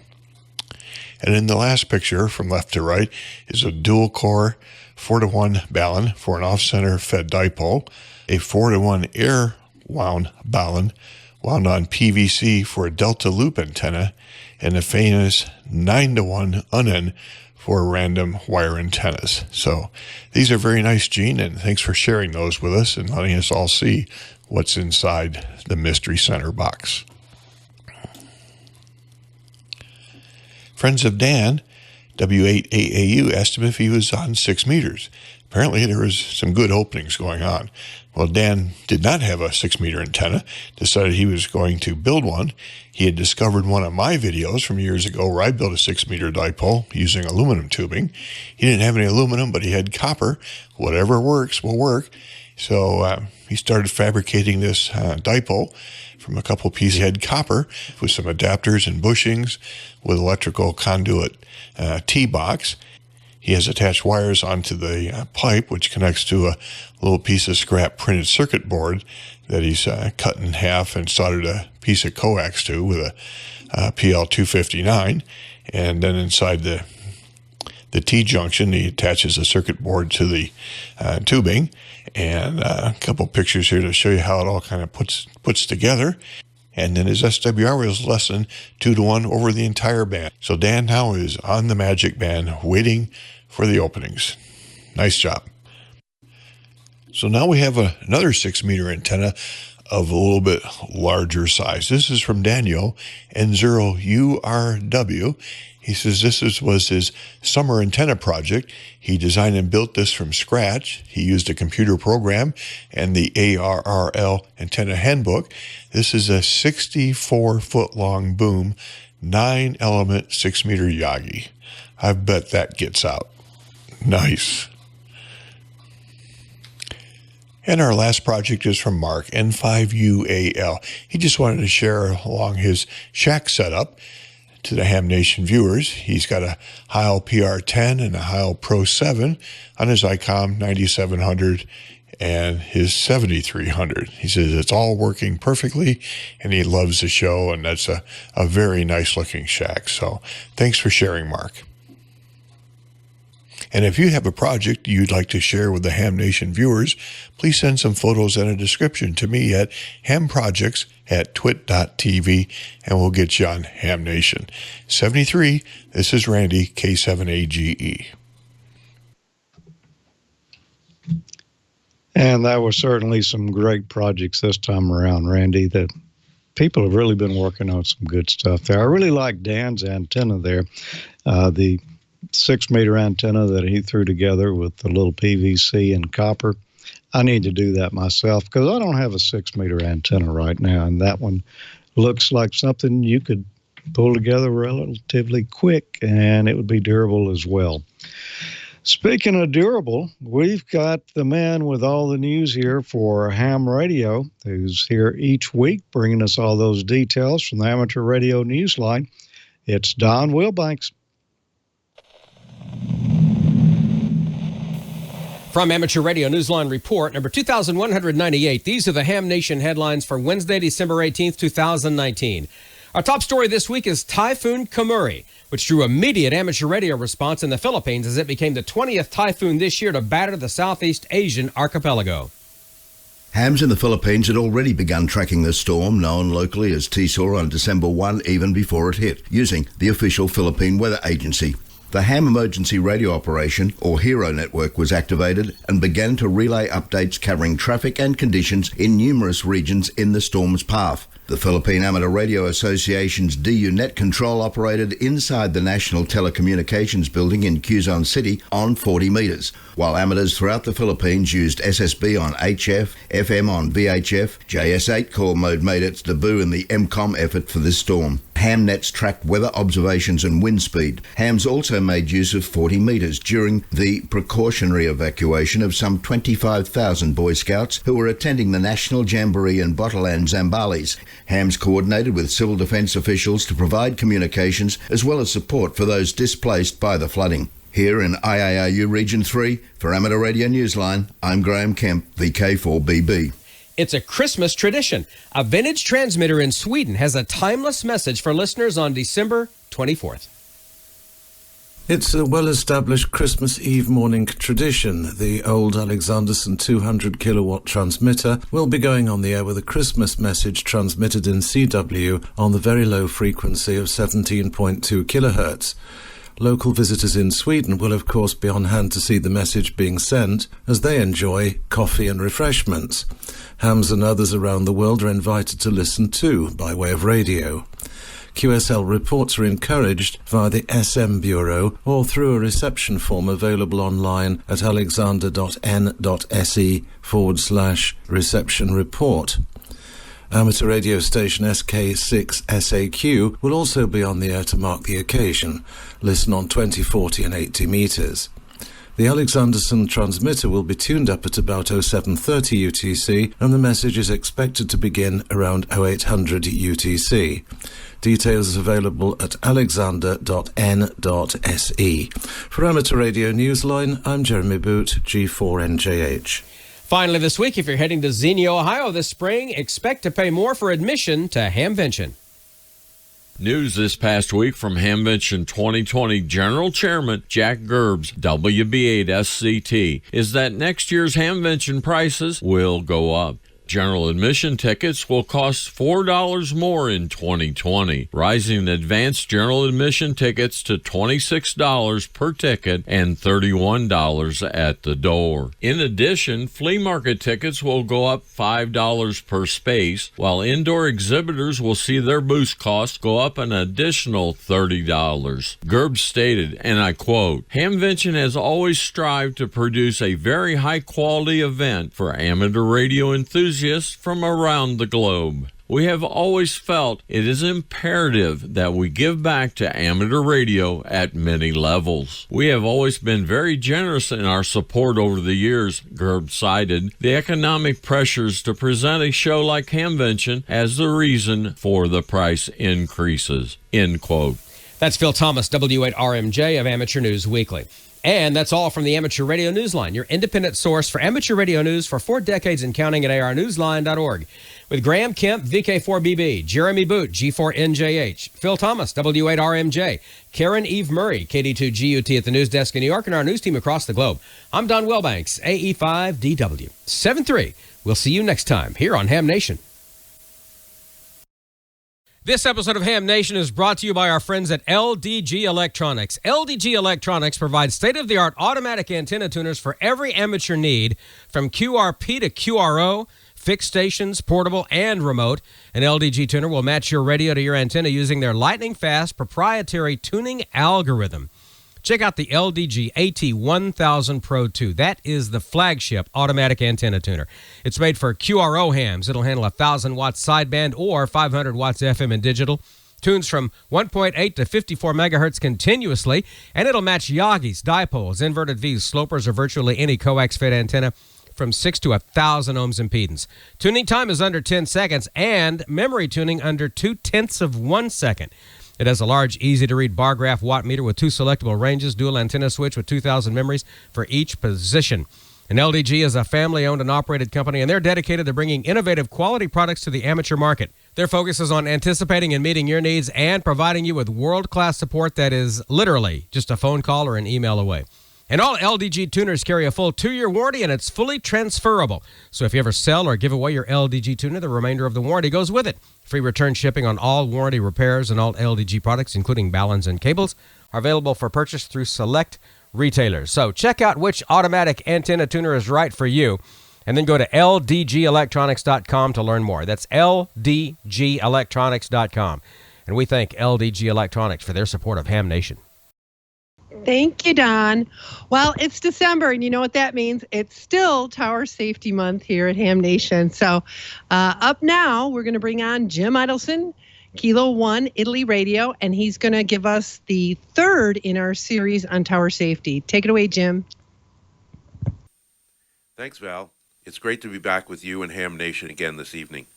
S13: And in the last picture, from left to right, is a dual-core 4-to-1 balun for an off-center fed dipole, a 4-to-1 air-wound balun wound on PVC for a delta loop antenna, and a famous 9-to-1 unen for random wire antennas. So these are very nice, Gene, and thanks for sharing those with us and letting us all see what's inside the Mystery Center box. Friends of Dan, W8AAU, asked him if he was on 6 meters. Apparently there was some good openings going on. Well, Dan did not have a 6-meter antenna, decided he was going to build one. He had discovered one of my videos from years ago where I built a 6-meter dipole using aluminum tubing. He didn't have any aluminum, but he had copper. Whatever works will work. So he started fabricating this dipole from a couple pieces. He had copper with some adapters and bushings with electrical conduit T-box. He has attached wires onto the pipe, which connects to a little piece of scrap printed circuit board that he's cut in half and soldered a piece of coax to with a PL259. And then inside the T-junction, he attaches a circuit board to the tubing. And a couple pictures here to show you how it all kind of puts together. And then his SWR was less than 2-to-1 over the entire band. So Dan now is on the magic band waiting for the openings. Nice job. So now we have another 6-meter antenna of a little bit larger size. This is from Daniel, N0URW. He says this was his summer antenna project. He designed and built this from scratch. He used a computer program and the ARRL antenna handbook. This is a 64-foot-long boom, 9-element 6-meter Yagi. I bet that gets out. Nice. And our last project is from Mark, N5UAL. He just wanted to share along his shack setup to the Ham Nation viewers. He's got a Heil PR10 and a Heil Pro 7 on his Icom 9700 and his 7300. He says it's all working perfectly and he loves the show, and that's a very nice looking shack. So thanks for sharing, Mark. And if you have a project you'd like to share with the Ham Nation viewers, please send some photos and a description to me at hamprojects@twit.tv, and we'll get you on Ham Nation. 73, this is Randy, K7AGE.
S7: And that was certainly some great projects this time around, Randy. That people have really been working on some good stuff there. I really like Dan's antenna there. The 6-meter antenna that he threw together with the little PVC and copper. I need to do that myself because I don't have a 6-meter antenna right now, and that one looks like something you could pull together relatively quick, and it would be durable as well. Speaking of durable, we've got the man with all the news here for Ham Radio, who's here each week bringing us all those details from the Amateur Radio Newsline. It's Don Wilbanks.
S3: From Amateur Radio Newsline Report, number 2198, these are the Ham Nation headlines for Wednesday, December 18th, 2019. Our top story this week is Typhoon Kamuri, which drew immediate amateur radio response in the Philippines as it became the 20th typhoon this year to batter the Southeast Asian archipelago.
S14: Hams in the Philippines had already begun tracking the storm, known locally as Tisor, on December 1, even before it hit, using the official Philippine Weather Agency. The Ham Emergency Radio Operation, or HERO network, was activated and began to relay updates covering traffic and conditions in numerous regions in the storm's path. The Philippine Amateur Radio Association's DU Net Control operated inside the National Telecommunications Building in Quezon City on 40 metres, while amateurs throughout the Philippines used SSB on HF, FM on VHF. JS8 call mode made its debut in the MCOM effort for this storm. HamNets tracked weather observations and wind speed. Hams also made use of 40 metres during the precautionary evacuation of some 25,000 Boy Scouts who were attending the National Jamboree in Botolan, Zambales. Hams coordinated with civil defence officials to provide communications as well as support for those displaced by the flooding. Here in IARU Region 3, for Amateur Radio Newsline, I'm Graham Kemp, VK4BB.
S3: It's a Christmas tradition. A vintage transmitter in Sweden has a timeless message for listeners on December 24th.
S15: It's a well-established Christmas Eve morning tradition. The old Alexanderson 200 kilowatt transmitter will be going on the air with a Christmas message transmitted in CW on the very low frequency of 17.2 kilohertz. Local visitors in Sweden will of course be on hand to see the message being sent as they enjoy coffee and refreshments. Hams and others around the world are invited to listen too by way of radio. QSL reports are encouraged via the SM Bureau or through a reception form available online at alexander.n.se/reception report. Amateur radio station SK6SAQ will also be on the air to mark the occasion. Listen on 20, 40 and 80 metres. The Alexanderson transmitter will be tuned up at about 0730 UTC and the message is expected to begin around 0800 UTC. Details available at alexander.n.se. For Amateur Radio Newsline, I'm Jeremy Boot, G4NJH.
S3: Finally this week, if you're heading to Xenia, Ohio this spring, expect to pay more for admission to Hamvention.
S16: News this past week from Hamvention 2020 General Chairman Jack Gerbs, WB8SCT, is that next year's Hamvention prices will go up. General admission tickets will cost $4 more in 2020, rising advanced general admission tickets to $26 per ticket and $31 at the door. In addition, flea market tickets will go up $5 per space, while indoor exhibitors will see their booth costs go up an additional $30. Gerbs stated, and I quote, "Hamvention has always strived to produce a very high-quality event for amateur radio enthusiasts from around the globe. We have always felt it is imperative that we give back to amateur radio at many levels. We have always been very generous in our support over the years," Gerb cited the economic pressures to present a show like Hamvention as the reason for the price increases. End quote.
S3: That's Phil Thomas, W8RMJ of Amateur News Weekly. And that's all from the Amateur Radio Newsline, your independent source for amateur radio news for 4 decades and counting at arnewsline.org. With Graham Kemp, VK4BB, Jeremy Boot, G4NJH, Phil Thomas, W8RMJ, Karen Eve Murray, KD2GUT at the news desk in New York, and our news team across the globe. I'm Don Wilbanks, AE5DW 73. We'll see you next time here on Ham Nation. This episode of Ham Nation is brought to you by our friends at LDG Electronics. LDG Electronics provides state-of-the-art automatic antenna tuners for every amateur need, from QRP to QRO, fixed stations, portable, and remote. An LDG tuner will match your radio to your antenna using their lightning-fast proprietary tuning algorithm. Check out the LDG AT1000 Pro 2. That is the flagship automatic antenna tuner. It's made for QRO hams. It'll handle 1,000 watts sideband or 500 watts FM and digital. Tunes from 1.8 to 54 megahertz continuously, and it'll match Yagis, dipoles, inverted V's, slopers, or virtually any coax-fit antenna from 6 to 1,000 ohms impedance. Tuning time is under 10 seconds, and memory tuning under 0.2 of 1 second. It has a large, easy-to-read bar graph watt meter with 2 selectable ranges, dual antenna switch with 2,000 memories for each position. And LDG is a family-owned and operated company, and they're dedicated to bringing innovative quality products to the amateur market. Their focus is on anticipating and meeting your needs and providing you with world-class support that is literally just a phone call or an email away. And all LDG tuners carry a full 2-year warranty, and it's fully transferable. So if you ever sell or give away your LDG tuner, the remainder of the warranty goes with it. Free return shipping on all warranty repairs and all LDG products, including baluns and cables, are available for purchase through select retailers. So check out which automatic antenna tuner is right for you, and then go to ldgelectronics.com to learn more. That's ldgelectronics.com. And we thank LDG Electronics for their support of Ham Nation.
S4: Thank you, Don. Well, it's December, and you know what that means. It's still Tower Safety Month here at Ham Nation. So up now, we're going to bring on Jim Idelson, Kilo 1 Italy Radio, and he's going to give us the third in our series on tower safety. Take it away, Jim.
S17: Thanks, Val. It's great to be back with you and Ham Nation again this evening.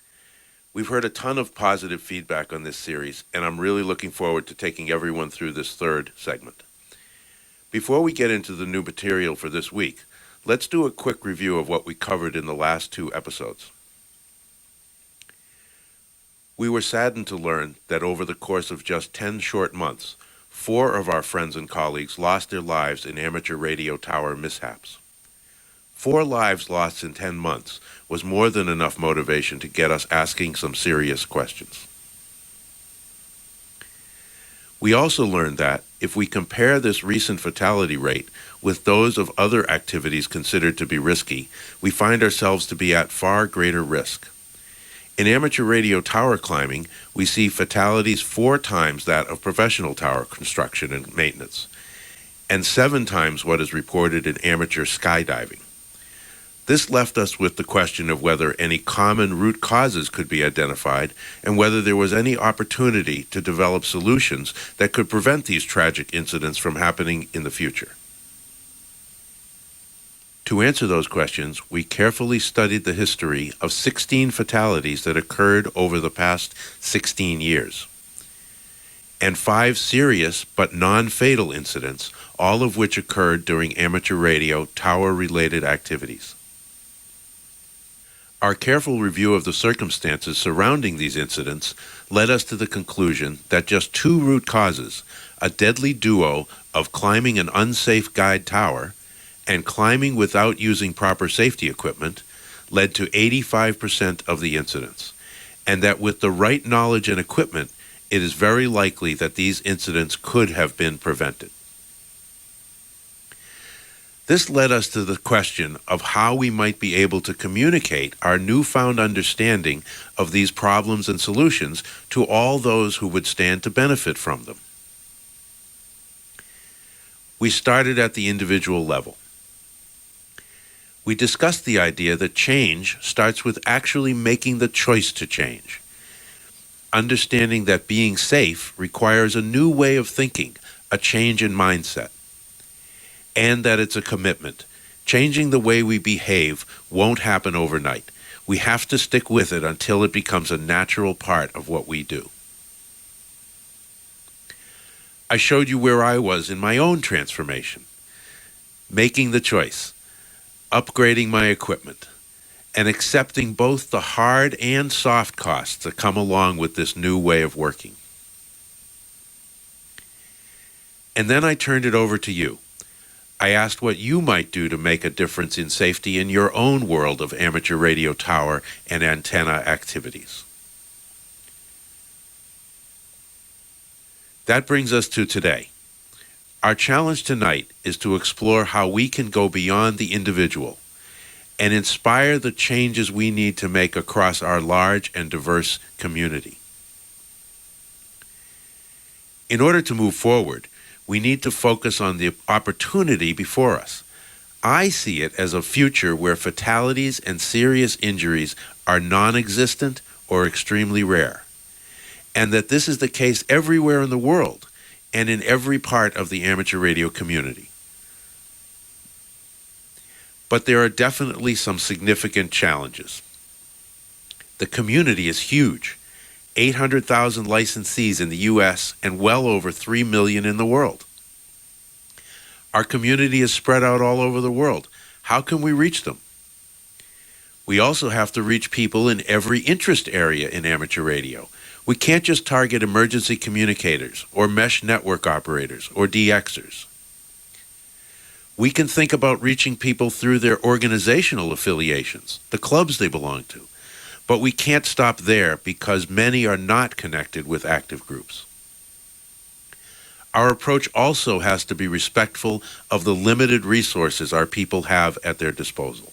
S17: We've heard a ton of positive feedback on this series, and I'm really looking forward to taking everyone through this third segment. Before we get into the new material for this week, let's do a quick review of what we covered in the last 2 episodes. We were saddened to learn that over the course of just 10 short months, 4 of our friends and colleagues lost their lives in amateur radio tower mishaps. 4 lives lost in 10 months was more than enough motivation to get us asking some serious questions. We also learned that if we compare this recent fatality rate with those of other activities considered to be risky, we find ourselves to be at far greater risk. In amateur radio tower climbing, we see fatalities 4 times that of professional tower construction and maintenance, and 7 times what is reported in amateur skydiving. This left us with the question of whether any common root causes could be identified and whether there was any opportunity to develop solutions that could prevent these tragic incidents from happening in the future. To answer those questions, we carefully studied the history of 16 fatalities that occurred over the past 16 years, and 5 serious but non-fatal incidents, all of which occurred during amateur radio tower-related activities. Our careful review of the circumstances surrounding these incidents led us to the conclusion that just 2 root causes, a deadly duo of climbing an unsafe guide tower and climbing without using proper safety equipment, led to 85% of the incidents, and that with the right knowledge and equipment, it is very likely that these incidents could have been prevented. This led us to the question of how we might be able to communicate our newfound understanding of these problems and solutions to all those who would stand to benefit from them. We started at the individual level. We discussed the idea that change starts with actually making the choice to change. Understanding that being safe requires a new way of thinking, a change in mindset. And that it's a commitment. Changing the way we behave won't happen overnight. We have to stick with it until it becomes a natural part of what we do. I showed you where I was in my own transformation. Making the choice, upgrading my equipment, and accepting both the hard and soft costs that come along with this new way of working. And then I turned it over to you. I asked what you might do to make a difference in safety in your own world of amateur radio tower and antenna activities. That brings us to today. Our challenge tonight is to explore how we can go beyond the individual and inspire the changes we need to make across our large and diverse community. In order to move forward, we need to focus on the opportunity before us. I see it as a future where fatalities and serious injuries are non-existent or extremely rare, and that this is the case everywhere in the world and in every part of the amateur radio community. But there are definitely some significant challenges. The community is huge, 800,000 licensees in the U.S. and well over 3 million in the world. Our community is spread out all over the world. How can we reach them? We also have to reach people in every interest area in amateur radio. We can't just target emergency communicators or mesh network operators or DXers. We can think about reaching people through their organizational affiliations, the clubs they belong to. But we can't stop there because many are not connected with active groups. Our approach also has to be respectful of the limited resources our people have at their disposal.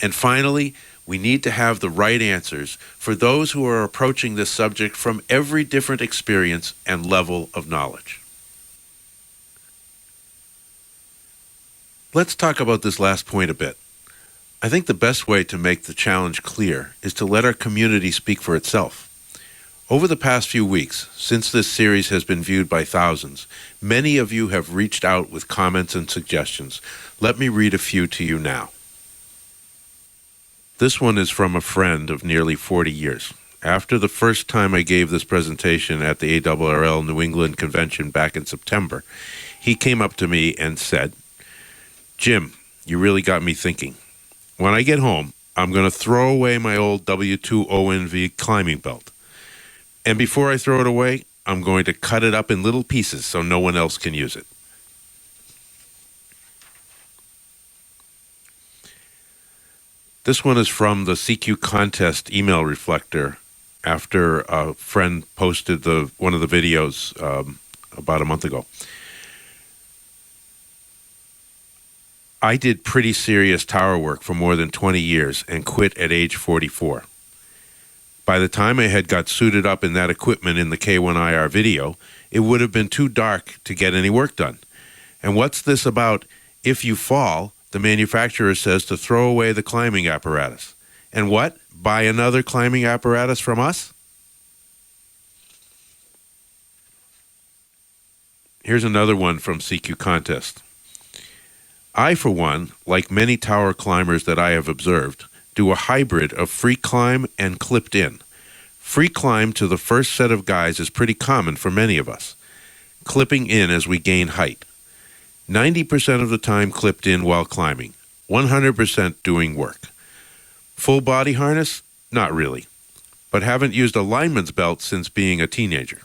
S17: And finally, we need to have the right answers for those who are approaching this subject from every different experience and level of knowledge. Let's talk about this last point a bit. I think the best way to make the challenge clear is to let our community speak for itself. Over the past few weeks, since this series has been viewed by thousands, many of you have reached out with comments and suggestions. Let me read a few to you now. This one is from a friend of nearly 40 years. After the first time I gave this presentation at the ARRL New England Convention back in September, he came up to me and said, "Jim, you really got me thinking. When I get home, I'm going to throw away my old W2 ONV climbing belt. And before I throw it away, I'm going to cut it up in little pieces so no one else can use it." This one is from the CQ contest email reflector after a friend posted one of the videos about a month ago. I did pretty serious tower work for more than 20 years and quit at age 44. By the time I had got suited up in that equipment in the K1IR video, it would have been too dark to get any work done. And what's this about if you fall, the manufacturer says to throw away the climbing apparatus? And what? Buy another climbing apparatus from us? Here's another one from CQ Contest. I, for one, like many tower climbers that I have observed, do a hybrid of free climb and clipped in. Free climb to the first set of guys is pretty common for many of us. Clipping in as we gain height. 90% of the time clipped in while climbing. 100% doing work. Full body harness? Not really. But haven't used a lineman's belt since being a teenager.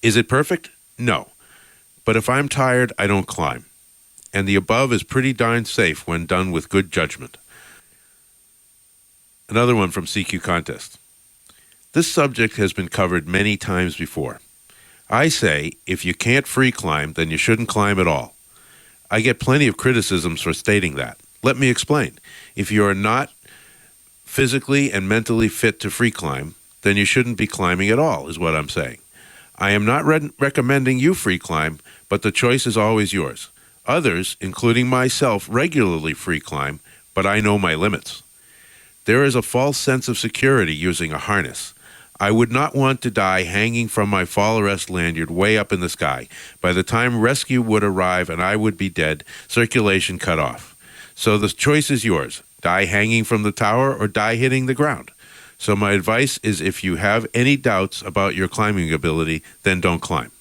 S17: Is it perfect? No. But if I'm tired, I don't climb. And the above is pretty darn safe when done with good judgment. Another one from CQ Contest. This subject has been covered many times before. I say, if you can't free climb, then you shouldn't climb at all. I get plenty of criticisms for stating that. Let me explain. If you are not physically and mentally fit to free climb, then you shouldn't be climbing at all, is what I'm saying. I am not recommending you free climb, but the choice is always yours. Others, including myself, regularly free climb, but I know my limits. There is a false sense of security using a harness. I would not want to die hanging from my fall arrest lanyard way up in the sky. By the time rescue would arrive and I would be dead, circulation cut off. So the choice is yours. Die hanging from the tower or die hitting the ground. So my advice is if you have any doubts about your climbing ability, then don't climb.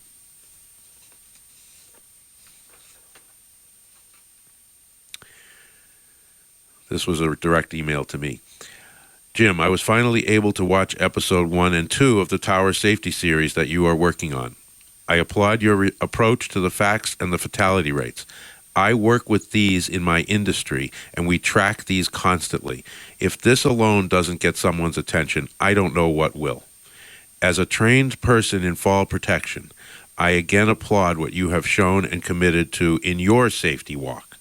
S17: This was a direct email to me. Jim, I was finally able to watch episode 1 and 2 of the Tower Safety series that you are working on. I applaud your approach to the facts and the fatality rates. I work with these in my industry, and we track these constantly. If this alone doesn't get someone's attention, I don't know what will. As a trained person in fall protection, I again applaud what you have shown and committed to in your safety walk.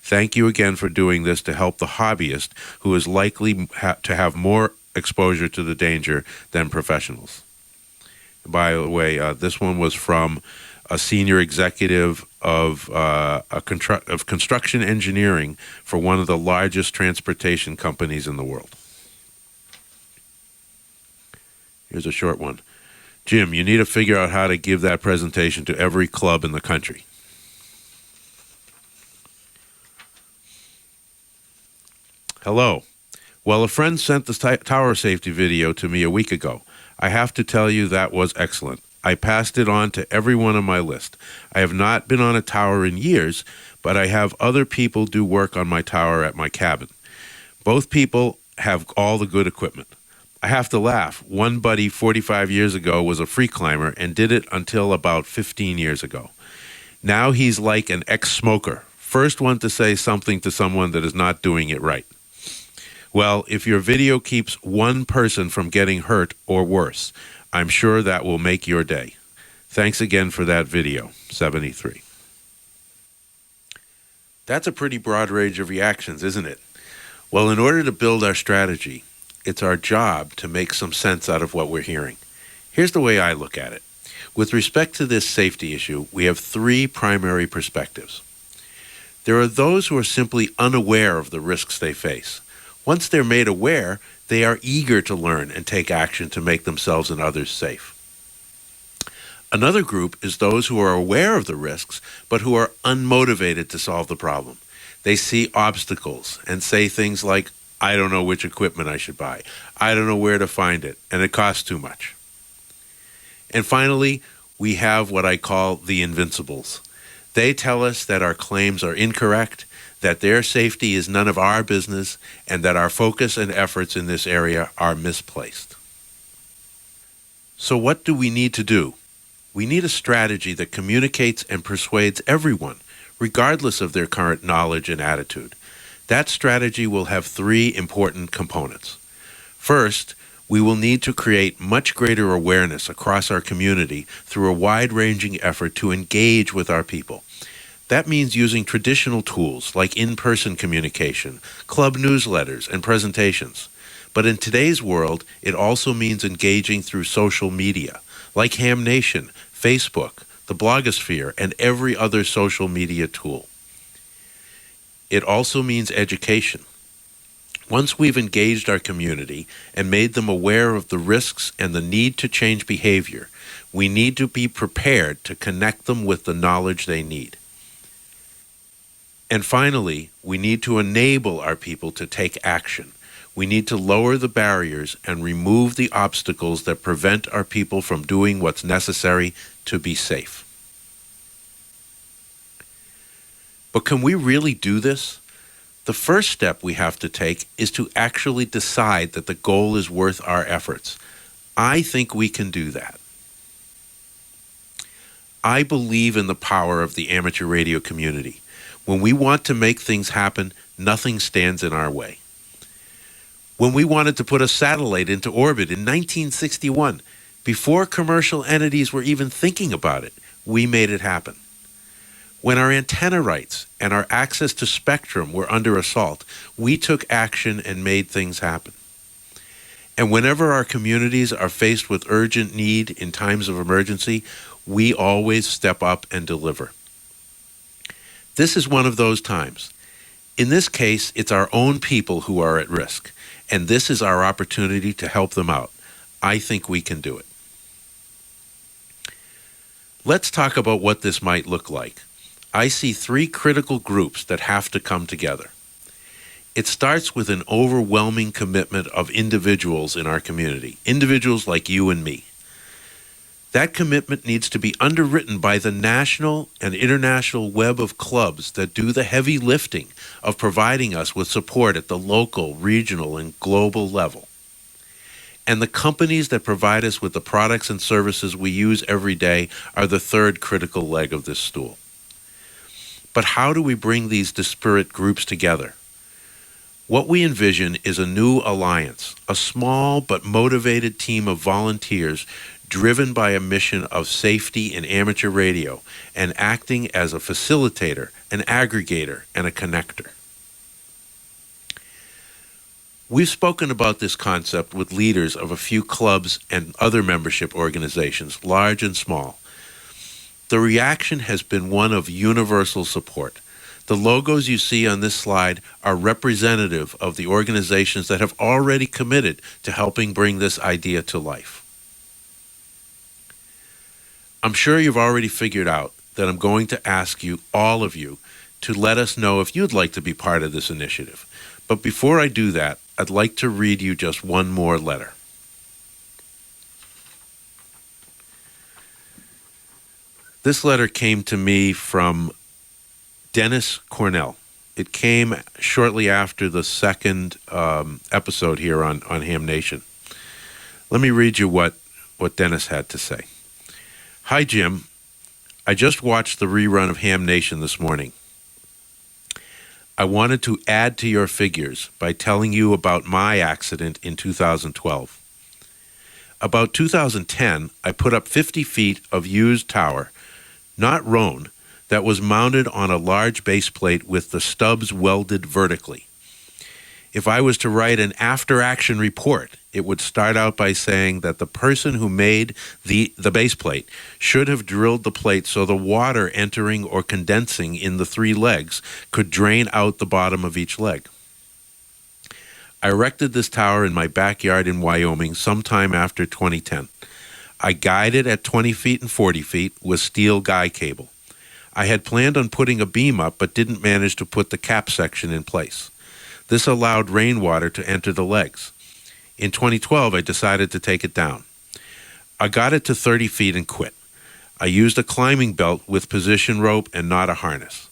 S17: Thank you again for doing this to help the hobbyist who is likely to have more exposure to the danger than professionals. By the way, this one was from a senior executive of construction engineering for one of the largest transportation companies in the world. Here's a short one. Jim, you need to figure out how to give that presentation to every club in the country. Hello. Well, a friend sent the tower safety video to me a week ago. I have to tell you that was excellent. I passed it on to everyone on my list. I have not been on a tower in years, but I have other people do work on my tower at my cabin. Both people have all the good equipment. I have to laugh. One buddy 45 years ago was a free climber and did it until about 15 years ago. Now he's like an ex-smoker, first one to say something to someone that is not doing it right. Well, if your video keeps one person from getting hurt or worse, I'm sure that will make your day. Thanks again for that video, 73. That's a pretty broad range of reactions, isn't it? Well, in order to build our strategy, it's our job to make some sense out of what we're hearing. Here's the way I look at it. With respect to this safety issue, we have three primary perspectives. There are those who are simply unaware of the risks they face. Once they're made aware, they are eager to learn and take action to make themselves and others safe. Another group is those who are aware of the risks, but who are unmotivated to solve the problem. They see obstacles and say things like, I don't know which equipment I should buy. I don't know where to find it, and it costs too much. And finally, we have what I call the invincibles. They tell us that our claims are incorrect, that their safety is none of our business, and that our focus and efforts in this area are misplaced. So what do we need to do? We need a strategy that communicates and persuades everyone, regardless of their current knowledge and attitude. That strategy will have three important components. First, we will need to create much greater awareness across our community through a wide-ranging effort to engage with our people. That means using traditional tools like in-person communication, club newsletters, and presentations. But in today's world, it also means engaging through social media, like Ham Nation, Facebook, the blogosphere, and every other social media tool. It also means education. Once we've engaged our community and made them aware of the risks and the need to change behavior, we need to be prepared to connect them with the knowledge they need. And finally, we need to enable our people to take action. We need to lower the barriers and remove the obstacles that prevent our people from doing what's necessary to be safe. But can we really do this? The first step we have to take is to actually decide that the goal is worth our efforts. I think we can do that. I believe in the power of the amateur radio community. When we want to make things happen, nothing stands in our way. When we wanted to put a satellite into orbit in 1961, before commercial entities were even thinking about it, we made it happen. When our antenna rights and our access to spectrum were under assault, we took action and made things happen. And whenever our communities are faced with urgent need in times of emergency, we always step up and deliver. This is one of those times. In this case, it's our own people who are at risk, and this is our opportunity to help them out. I think we can do it. Let's talk about what this might look like. I see three critical groups that have to come together. It starts with an overwhelming commitment of individuals in our community, individuals like you and me. That commitment needs to be underwritten by the national and international web of clubs that do the heavy lifting of providing us with support at the local, regional, and global level. And the companies that provide us with the products and services we use every day are the third critical leg of this stool. But how do we bring these disparate groups together? What we envision is a new alliance, a small but motivated team of volunteers driven by a mission of safety in amateur radio and acting as a facilitator, an aggregator, and a connector. We've spoken about this concept with leaders of a few clubs and other membership organizations, large and small. The reaction has been one of universal support. The logos you see on this slide are representative of the organizations that have already committed to helping bring this idea to life. I'm sure you've already figured out that I'm going to ask you, all of you, to let us know if you'd like to be part of this initiative. But before I do that, I'd like to read you just one more letter. This letter came to me from Dennis Cornell. It came shortly after the second episode here on Ham Nation. Let me read you what Dennis had to say. Hi, Jim. I just watched the rerun of Ham Nation this morning. I wanted to add to your figures by telling you about my accident in 2012. About 2010, I put up 50 feet of used tower, not Roan, that was mounted on a large base plate with the stubs welded vertically. If I was to write an after-action report, it would start out by saying that the person who made the base plate should have drilled the plate so the water entering or condensing in the 3 legs could drain out the bottom of each leg. I erected this tower in my backyard in Wyoming sometime after 2010. I guyed it at 20 feet and 40 feet with steel guy cable. I had planned on putting a beam up but didn't manage to put the cap section in place. This allowed rainwater to enter the legs. In 2012, I decided to take it down. I got it to 30 feet and quit. I used a climbing belt with position rope and not a harness.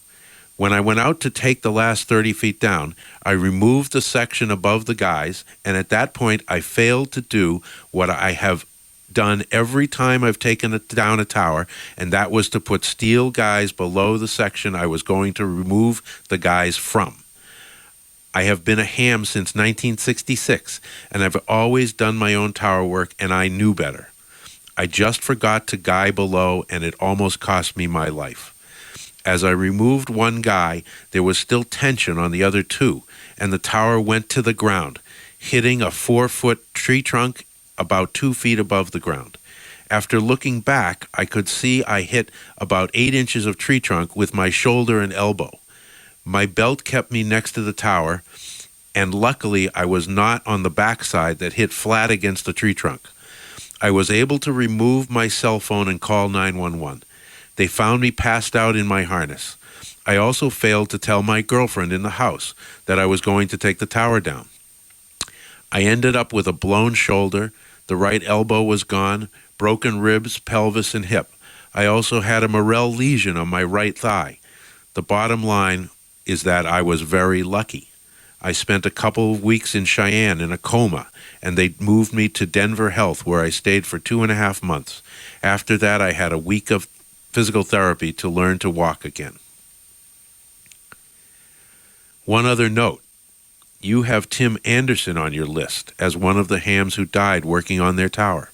S17: When I went out to take the last 30 feet down, I removed the section above the guys, and at that point, I failed to do what I have done every time I've taken down a tower, and that was to put steel guys below the section I was going to remove the guys from. I have been a ham since 1966, and I've always done my own tower work, and I knew better. I just forgot to guy below, and it almost cost me my life. As I removed one guy, there was still tension on the other 2, and the tower went to the ground, hitting a 4-foot tree trunk about 2 feet above the ground. After looking back, I could see I hit about 8 inches of tree trunk with my shoulder and elbow. My belt kept me next to the tower, and luckily I was not on the backside that hit flat against the tree trunk. I was able to remove my cell phone and call 911. They found me passed out in my harness. I also failed to tell my girlfriend in the house that I was going to take the tower down. I ended up with a blown shoulder, the right elbow was gone, broken ribs, pelvis, and hip. I also had a Morel lesion on my right thigh. The bottom line is that I was very lucky. I spent a couple of weeks in Cheyenne in a coma, and they moved me to Denver Health, where I stayed for 2.5 months. After that, I had a week of physical therapy to learn to walk again. One other note. You have Tim Anderson on your list as one of the hams who died working on their tower.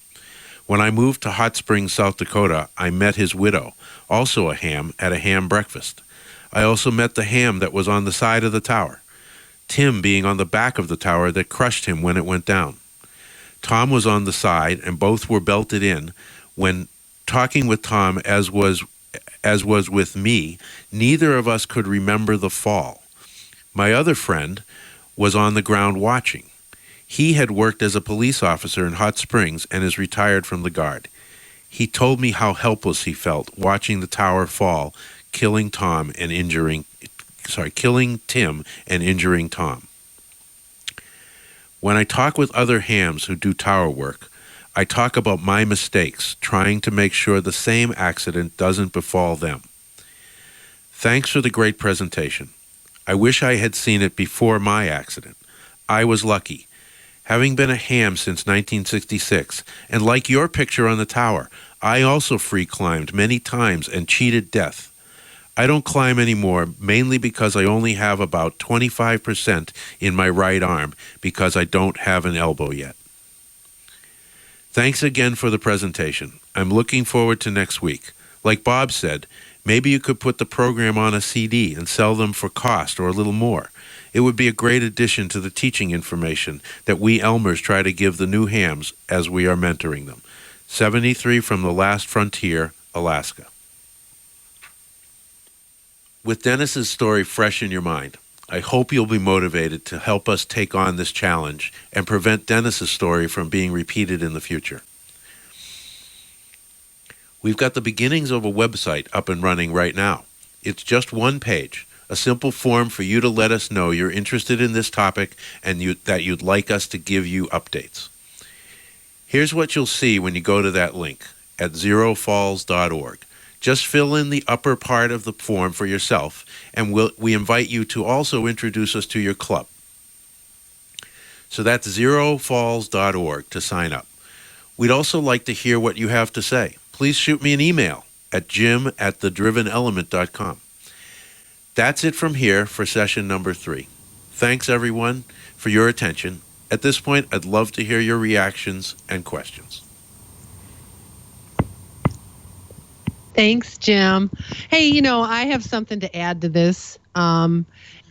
S17: When I moved to Hot Springs, South Dakota, I met his widow, also a ham, at a ham breakfast. I also met the ham that was on the side of the tower, Tim being on the back of the tower that crushed him when it went down. Tom was on the side, and both were belted in. When talking with Tom, as was with me, neither of us could remember the fall. My other friend was on the ground watching. He had worked as a police officer in Hot Springs and is retired from the Guard. He told me how helpless he felt watching the tower fall, killing Tim and injuring Tom. When I talk with other hams who do tower work, I talk about my mistakes, trying to make sure the same accident doesn't befall them. Thanks for the great presentation. I wish I had seen it before my accident. I was lucky. Having been a ham since 1966, and like your picture on the tower, I also free climbed many times and cheated death. I don't climb anymore, mainly because I only have about 25% in my right arm because I don't have an elbow yet. Thanks again for the presentation. I'm looking forward to next week. Like Bob said, maybe you could put the program on a CD and sell them for cost or a little more. It would be a great addition to the teaching information that we Elmers try to give the new hams as we are mentoring them. 73 from the last frontier, Alaska. With Dennis's story fresh in your mind, I hope you'll be motivated to help us take on this challenge and prevent Dennis's story from being repeated in the future. We've got the beginnings of a website up and running right now. It's just one page, a simple form for you to let us know you're interested in this topic and that you'd like us to give you updates. Here's what you'll see when you go to that link at zerofalls.org. Just fill in the upper part of the form for yourself, and we invite you to also introduce us to your club. So that's zerofalls.org to sign up. We'd also like to hear what you have to say. Please shoot me an email at jim@thedrivenelement.com. That's it from here for session number 3. Thanks, everyone, for your attention. At this point, I'd love to hear your reactions and questions.
S4: Thanks, Jim. Hey, I have something to add to this.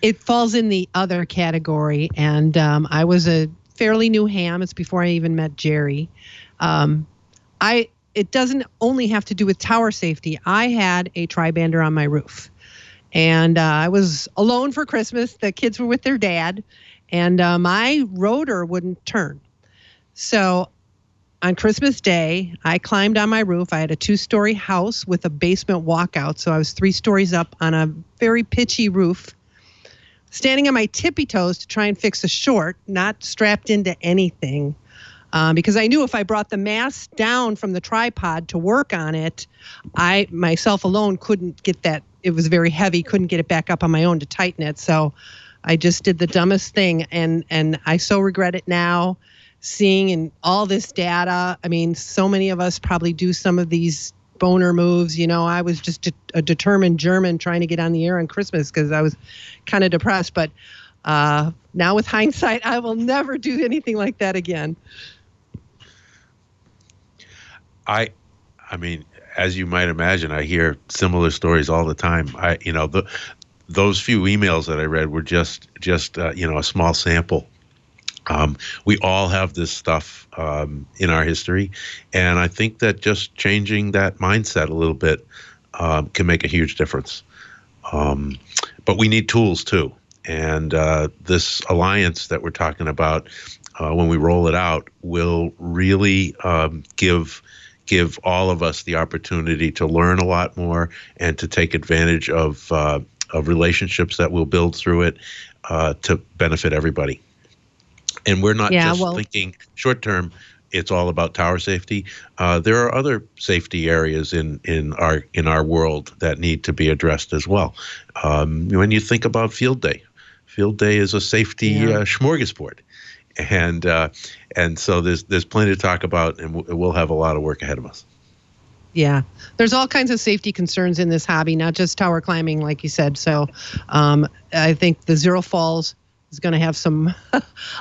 S4: It falls in the other category, and I was a fairly new ham. It's before I even met Jerry. It doesn't only have to do with tower safety. I had a tri-bander on my roof, and I was alone for Christmas. The kids were with their dad, and my rotor wouldn't turn. So on Christmas Day, I climbed on my roof. I had a 2-story house with a basement walkout, so I was 3 stories up on a very pitchy roof, standing on my tippy toes to try and fix a short, not strapped into anything, because I knew if I brought the mast down from the tripod to work on it, I myself alone couldn't get that. It was very heavy, couldn't get it back up on my own to tighten it. So I just did the dumbest thing, and I so regret it now. Seeing and all this data, I mean, so many of us probably do some of these boner moves. I was just a determined German trying to get on the air on Christmas because I was kind of depressed. But now with hindsight, I will never do anything like that again.
S17: I mean, as you might imagine, I hear similar stories all the time. Those few emails that I read were just a small sample. We all have this stuff in our history, and I think that just changing that mindset a little bit can make a huge difference. But we need tools too, and this alliance that we're talking about, when we roll it out, will really give all of us the opportunity to learn a lot more and to take advantage of relationships that we'll build through it to benefit everybody. And we're not thinking short term. It's all about tower safety. There are other safety areas in our world that need to be addressed as well. When you think about field day is a safety smorgasbord, and so there's plenty to talk about, and we'll have a lot of work ahead of us.
S4: Yeah, there's all kinds of safety concerns in this hobby, not just tower climbing, like you said. So I think the Zero Falls is going to have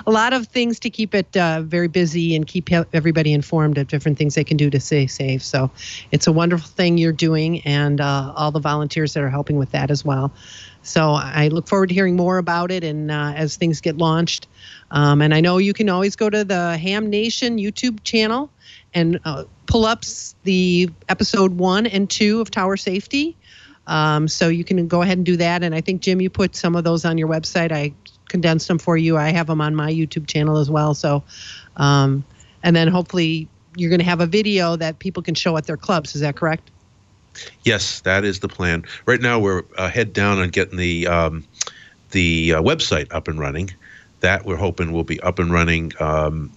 S4: a lot of things to keep it very busy and keep everybody informed of different things they can do to stay safe. So it's a wonderful thing you're doing, and all the volunteers that are helping with that as well. So I look forward to hearing more about it and as things get launched. And I know you can always go to the Ham Nation YouTube channel and pull up the episode 1 and 2 of Tower Safety. So you can go ahead and do that. And I think, Jim, you put some of those on your website. I condensed them for you. I have them on my YouTube channel as well. So, and then hopefully you're going to have a video that people can show at their clubs. Is that correct?
S17: Yes, that is the plan. Right now, we're head down on getting the website up and running. That we're hoping will be up and running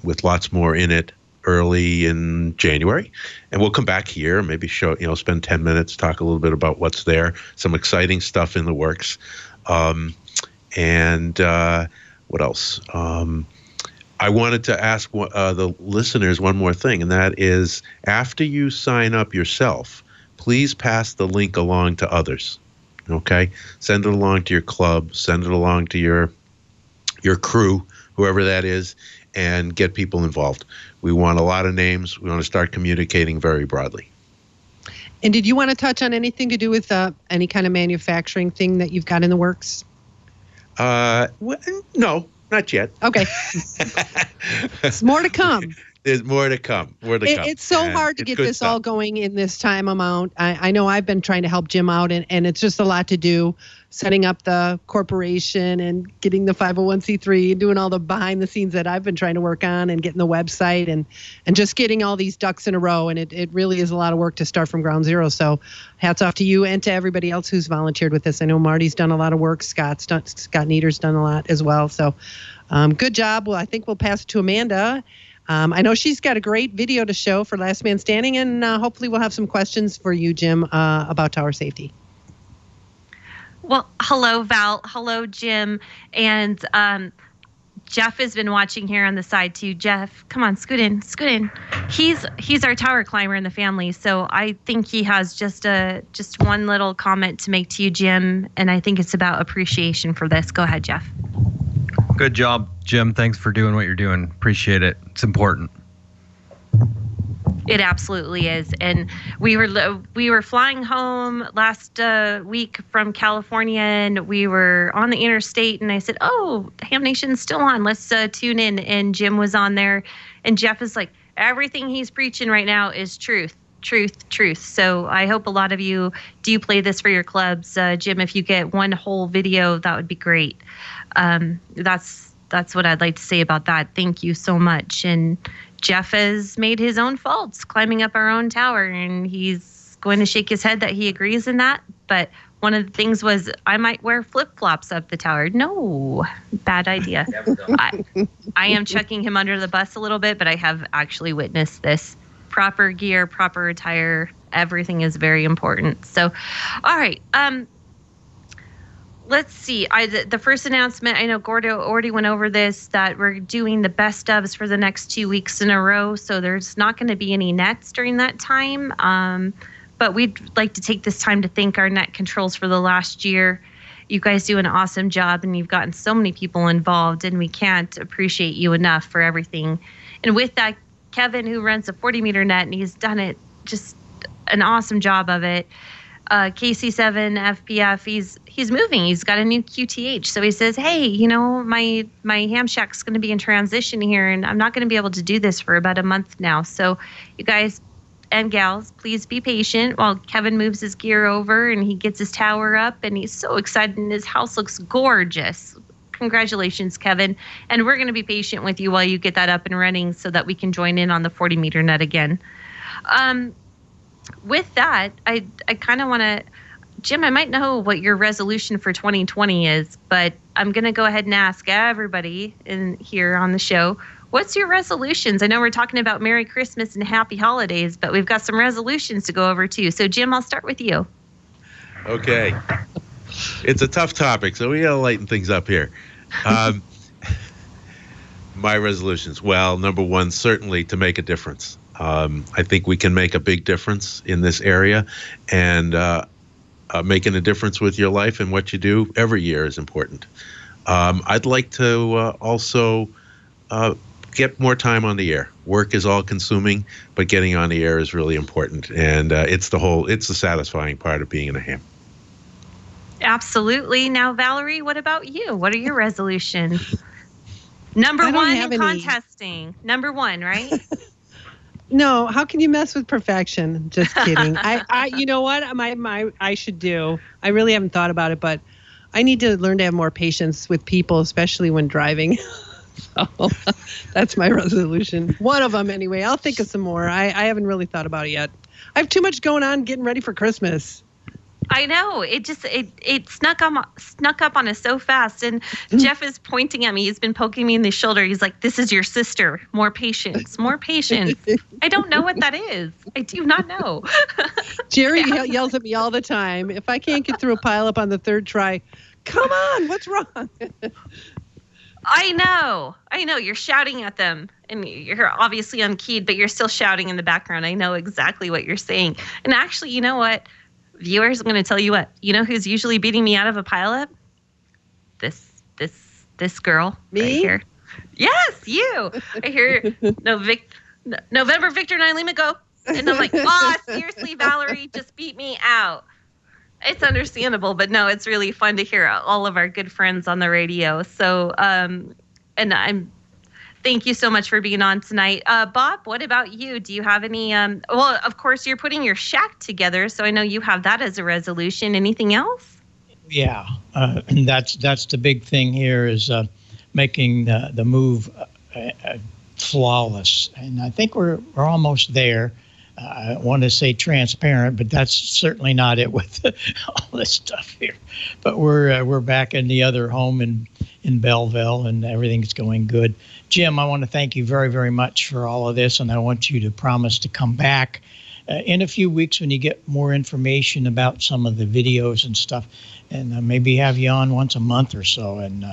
S17: with lots more in it early in January, and we'll come back here, maybe spend 10 minutes, talk a little bit about what's there, some exciting stuff in the works, and what else? I wanted to ask the listeners one more thing, and that is, after you sign up yourself, please pass the link along to others. Okay, send it along to your club, send it along to your crew, whoever that is, and get people involved. We want a lot of names. We want to start communicating very broadly.
S4: And did you want to touch on anything to do with any kind of manufacturing thing that you've got in the works?
S17: No, not yet.
S4: Okay. It's more to come.
S17: There's more to come.
S4: It's so hard to get this all going in this time amount. I know I've been trying to help Jim out, and it's just a lot to do, setting up the corporation and getting the 501c3 and doing all the behind the scenes that I've been trying to work on, and getting the website and just getting all these ducks in a row. And it really is a lot of work to start from ground zero. So hats off to you and to everybody else who's volunteered with this. I know Marty's done a lot of work. Scott Nieder's done a lot as well. So good job. Well, I think we'll pass it to Amanda. I know she's got a great video to show for Last Man Standing, and hopefully we'll have some questions for you, Jim, about tower safety.
S18: Well, hello, Val. Hello, Jim. And Jeff has been watching here on the side, too. Jeff, come on, scoot in. He's our tower climber in the family, so I think he has just one little comment to make to you, Jim, and I think it's about appreciation for this. Go ahead, Jeff.
S19: Good job, Jim. Thanks for doing what you're doing. Appreciate it. It's important.
S18: It absolutely is. And we were flying home last week from California, and we were on the interstate, and I said, oh, Ham Nation's still on. Let's tune in. And Jim was on there, and Jeff is like, everything he's preaching right now is truth. So I hope a lot of you do play this for your clubs. Jim, if you get one whole video, that would be great. That's what I'd like to say about that. Thank you so much. And Jeff has made his own faults climbing up our own tower, and he's going to shake his head that he agrees in that. But one of the things was I might wear flip-flops up the tower. No, bad idea. I am chucking him under the bus a little bit, but I have actually witnessed this. Proper gear, proper attire, everything is very important. So, all right. Let's see. The first announcement, I know Gordo already went over this, that we're doing the best ofs for the next 2 weeks in a row. So there's not going to be any nets during that time. But we'd like to take this time to thank our net controls for the last year. You guys do an awesome job, and you've gotten so many people involved, and we can't appreciate you enough for everything. And with that, Kevin, who runs a 40-meter net, and he's done it just an awesome job of it. KC7 FPF, he's moving. He's got a new QTH. So he says, hey, my ham shack's going to be in transition here, and I'm not going to be able to do this for about a month now. So you guys and gals, please be patient while Kevin moves his gear over and he gets his tower up, and he's so excited, and his house looks gorgeous. Congratulations, Kevin. And we're going to be patient with you while you get that up and running so that we can join in on the 40-meter net again. With that, I kind of want to, Jim, I might know what your resolution for 2020 is, but I'm going to go ahead and ask everybody in here on the show, what's your resolutions? I know we're talking about Merry Christmas and Happy Holidays, but we've got some resolutions to go over too. So, Jim, I'll start with you.
S17: Okay. It's a tough topic, so we got to lighten things up here. My resolutions. Well, number one, certainly to make a difference. I think we can make a big difference in this area, and making a difference with your life and what you do every year is important. I'd like to also get more time on the air. Work is all consuming, but getting on the air is really important, and it's the satisfying part of being in a ham.
S18: Absolutely. Now, Valerie, what about you? What are your resolutions? Number one in contesting. Number one, right?
S4: No, how can you mess with perfection? Just kidding. You know what? I should do. I really haven't thought about it, but I need to learn to have more patience with people, especially when driving. So that's my resolution. One of them, anyway. I'll think of some more. I haven't really thought about it yet. I have too much going on getting ready for Christmas.
S18: I know. It snuck up on us so fast. And Jeff is pointing at me. He's been poking me in the shoulder. He's like, this is your sister. More patience. More patience. I don't know what that is. I do not know.
S4: Jerry yells at me all the time. If I can't get through a pileup on the third try, come on, what's wrong?
S18: I know. You're shouting at them. And you're obviously unkeyed, but you're still shouting in the background. I know exactly what you're saying. And actually, you know what? Viewers, I'm going to tell you what. You know who's usually beating me out of a pileup? This girl.
S4: Me?
S18: Right here. Yes, you. I hear November Victor 9 Lima go. And I'm like, seriously, Valerie, just beat me out. It's understandable, but no, it's really fun to hear all of our good friends on the radio. So, and I'm Thank you so much for being on tonight. Bob, what about you? Do you have any, well, of course, you're putting your shack together, so I know you have that as a resolution. Anything else?
S5: Yeah, and that's the big thing here is making the move flawless. And I think we're almost there. I want to say transparent, but that's certainly not it with all this stuff here. But we're back in the other home in Belleville, and everything's going good. Jim, I want to thank you very, very much for all of this, and I want you to promise to come back in a few weeks when you get more information about some of the videos and stuff, and maybe have you on once a month or so. And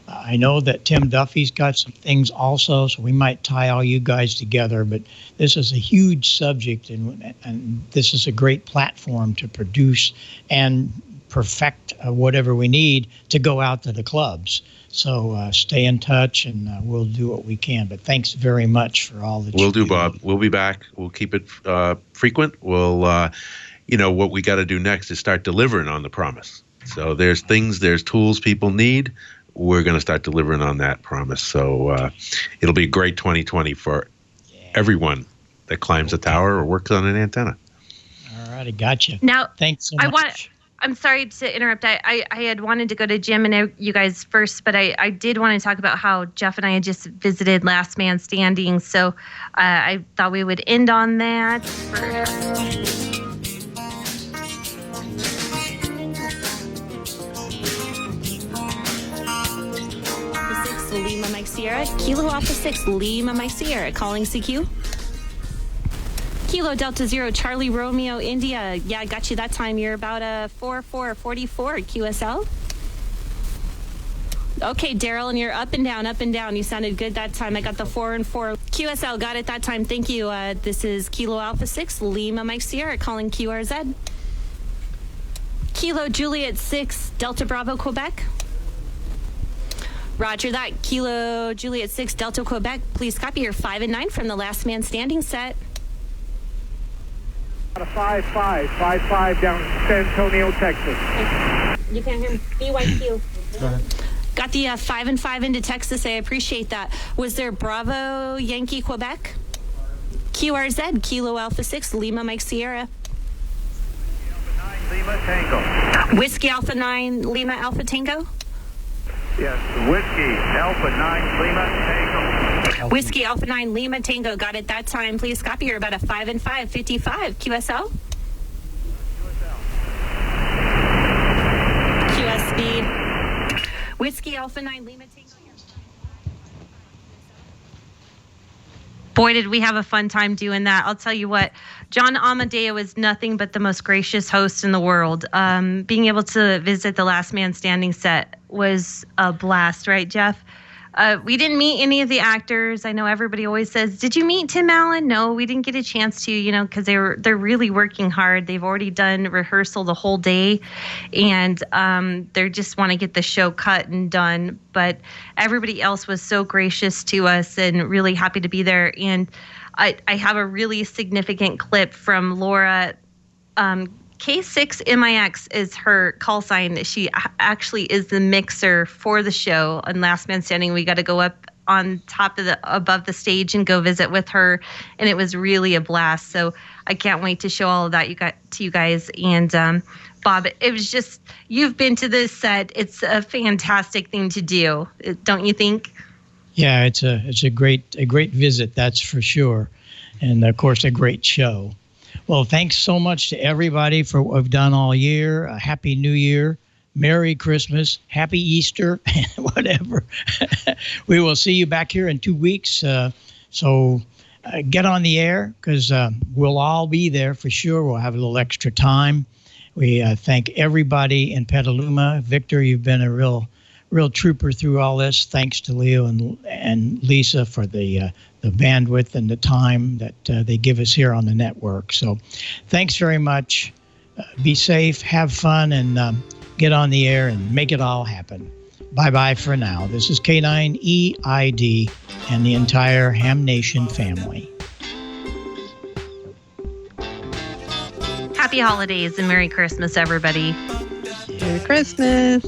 S5: I know that Tim Duffy's got some things also, so we might tie all you guys together. But this is a huge subject, and this is a great platform to produce and perfect whatever we need to go out to the clubs. So stay in touch, and we'll do what we can. But thanks very much for all that
S17: we'll do, Bob. We'll be back. We'll keep it frequent. We'll, what we got to do next is start delivering on the promise. So there's tools people need. We're going to start delivering on that promise. So it'll be a great 2020 for everyone that climbs a tower or works on an antenna.
S5: All righty, gotcha.
S18: Now,
S5: thanks so much.
S18: I'm sorry to interrupt. I had wanted to go to Jim and you guys first, but I did want to talk about how Jeff and I had just visited Last Man Standing. So I thought we would end on that.
S20: Lima Mike Sierra, Kilo Alpha 6, Lima Mike Sierra, calling CQ. Kilo Delta 0, Charlie Romeo, India. Yeah, I got you that time. You're about a 4444 QSL. Okay, Daryl, and you're up and down. You sounded good that time. I got the 4 and 4. QSL, got it that time. Thank you. This is Kilo Alpha 6, Lima Mike Sierra, calling QRZ. Kilo Juliet 6, Delta Bravo, Quebec. Roger that. Kilo Juliet 6, Delta Quebec. Please copy your 5 and 9 from the Last Man Standing set.
S21: A 5-5 down San Antonio, Texas.
S20: You can't hear me. BYQ.
S21: Go ahead.
S20: Got the 5 and 5 into Texas. I appreciate that. Was there Bravo Yankee Quebec? QRZ, Kilo Alpha 6, Lima Mike Sierra.
S21: Lima Tango.
S20: Whiskey Alpha 9, Lima Alpha Tango.
S21: Yes, Whiskey Alpha 9, Lima Tango.
S20: Whiskey Alpha 9, Lima Tango. Got it that time. Please copy. You're about a 5 and 5, 55. QSL. QS speed. Whiskey Alpha 9, Lima Tango.
S18: Boy, did we have a fun time doing that. I'll tell you what, John Amadeo is nothing but the most gracious host in the world. Being able to visit the Last Man Standing set was a blast, right, Jeff? We didn't meet any of the actors. I know everybody always says, did you meet Tim Allen? No, we didn't get a chance to, because they're really working hard. They've already done rehearsal the whole day, and they just want to get the show cut and done. But everybody else was so gracious to us and really happy to be there. And I have a really significant clip from Laura. K6MIX is her call sign. She actually is the mixer for the show on Last Man Standing. We got to go up on top of above the stage and go visit with her, and it was really a blast. So I can't wait to show all of that to you guys. And Bob, it was just, you've been to this set. It's a fantastic thing to do, don't you think?
S5: Yeah, it's a great visit, that's for sure, and of course a great show. Well, thanks so much to everybody for what we've done all year. A Happy New Year, Merry Christmas, Happy Easter, whatever. We will see you back here in 2 weeks. So get on the air, because we'll all be there for sure. We'll have a little extra time. We thank everybody in Petaluma. Victor, you've been a real trooper through all this. Thanks to Leo and Lisa for the bandwidth and the time that they give us here on the network. So thanks very much. Be safe, have fun, and get on the air and make it all happen. Bye-bye for now. This is K9EID and the entire Ham Nation family.
S18: Happy holidays and Merry Christmas, everybody.
S4: Merry Christmas.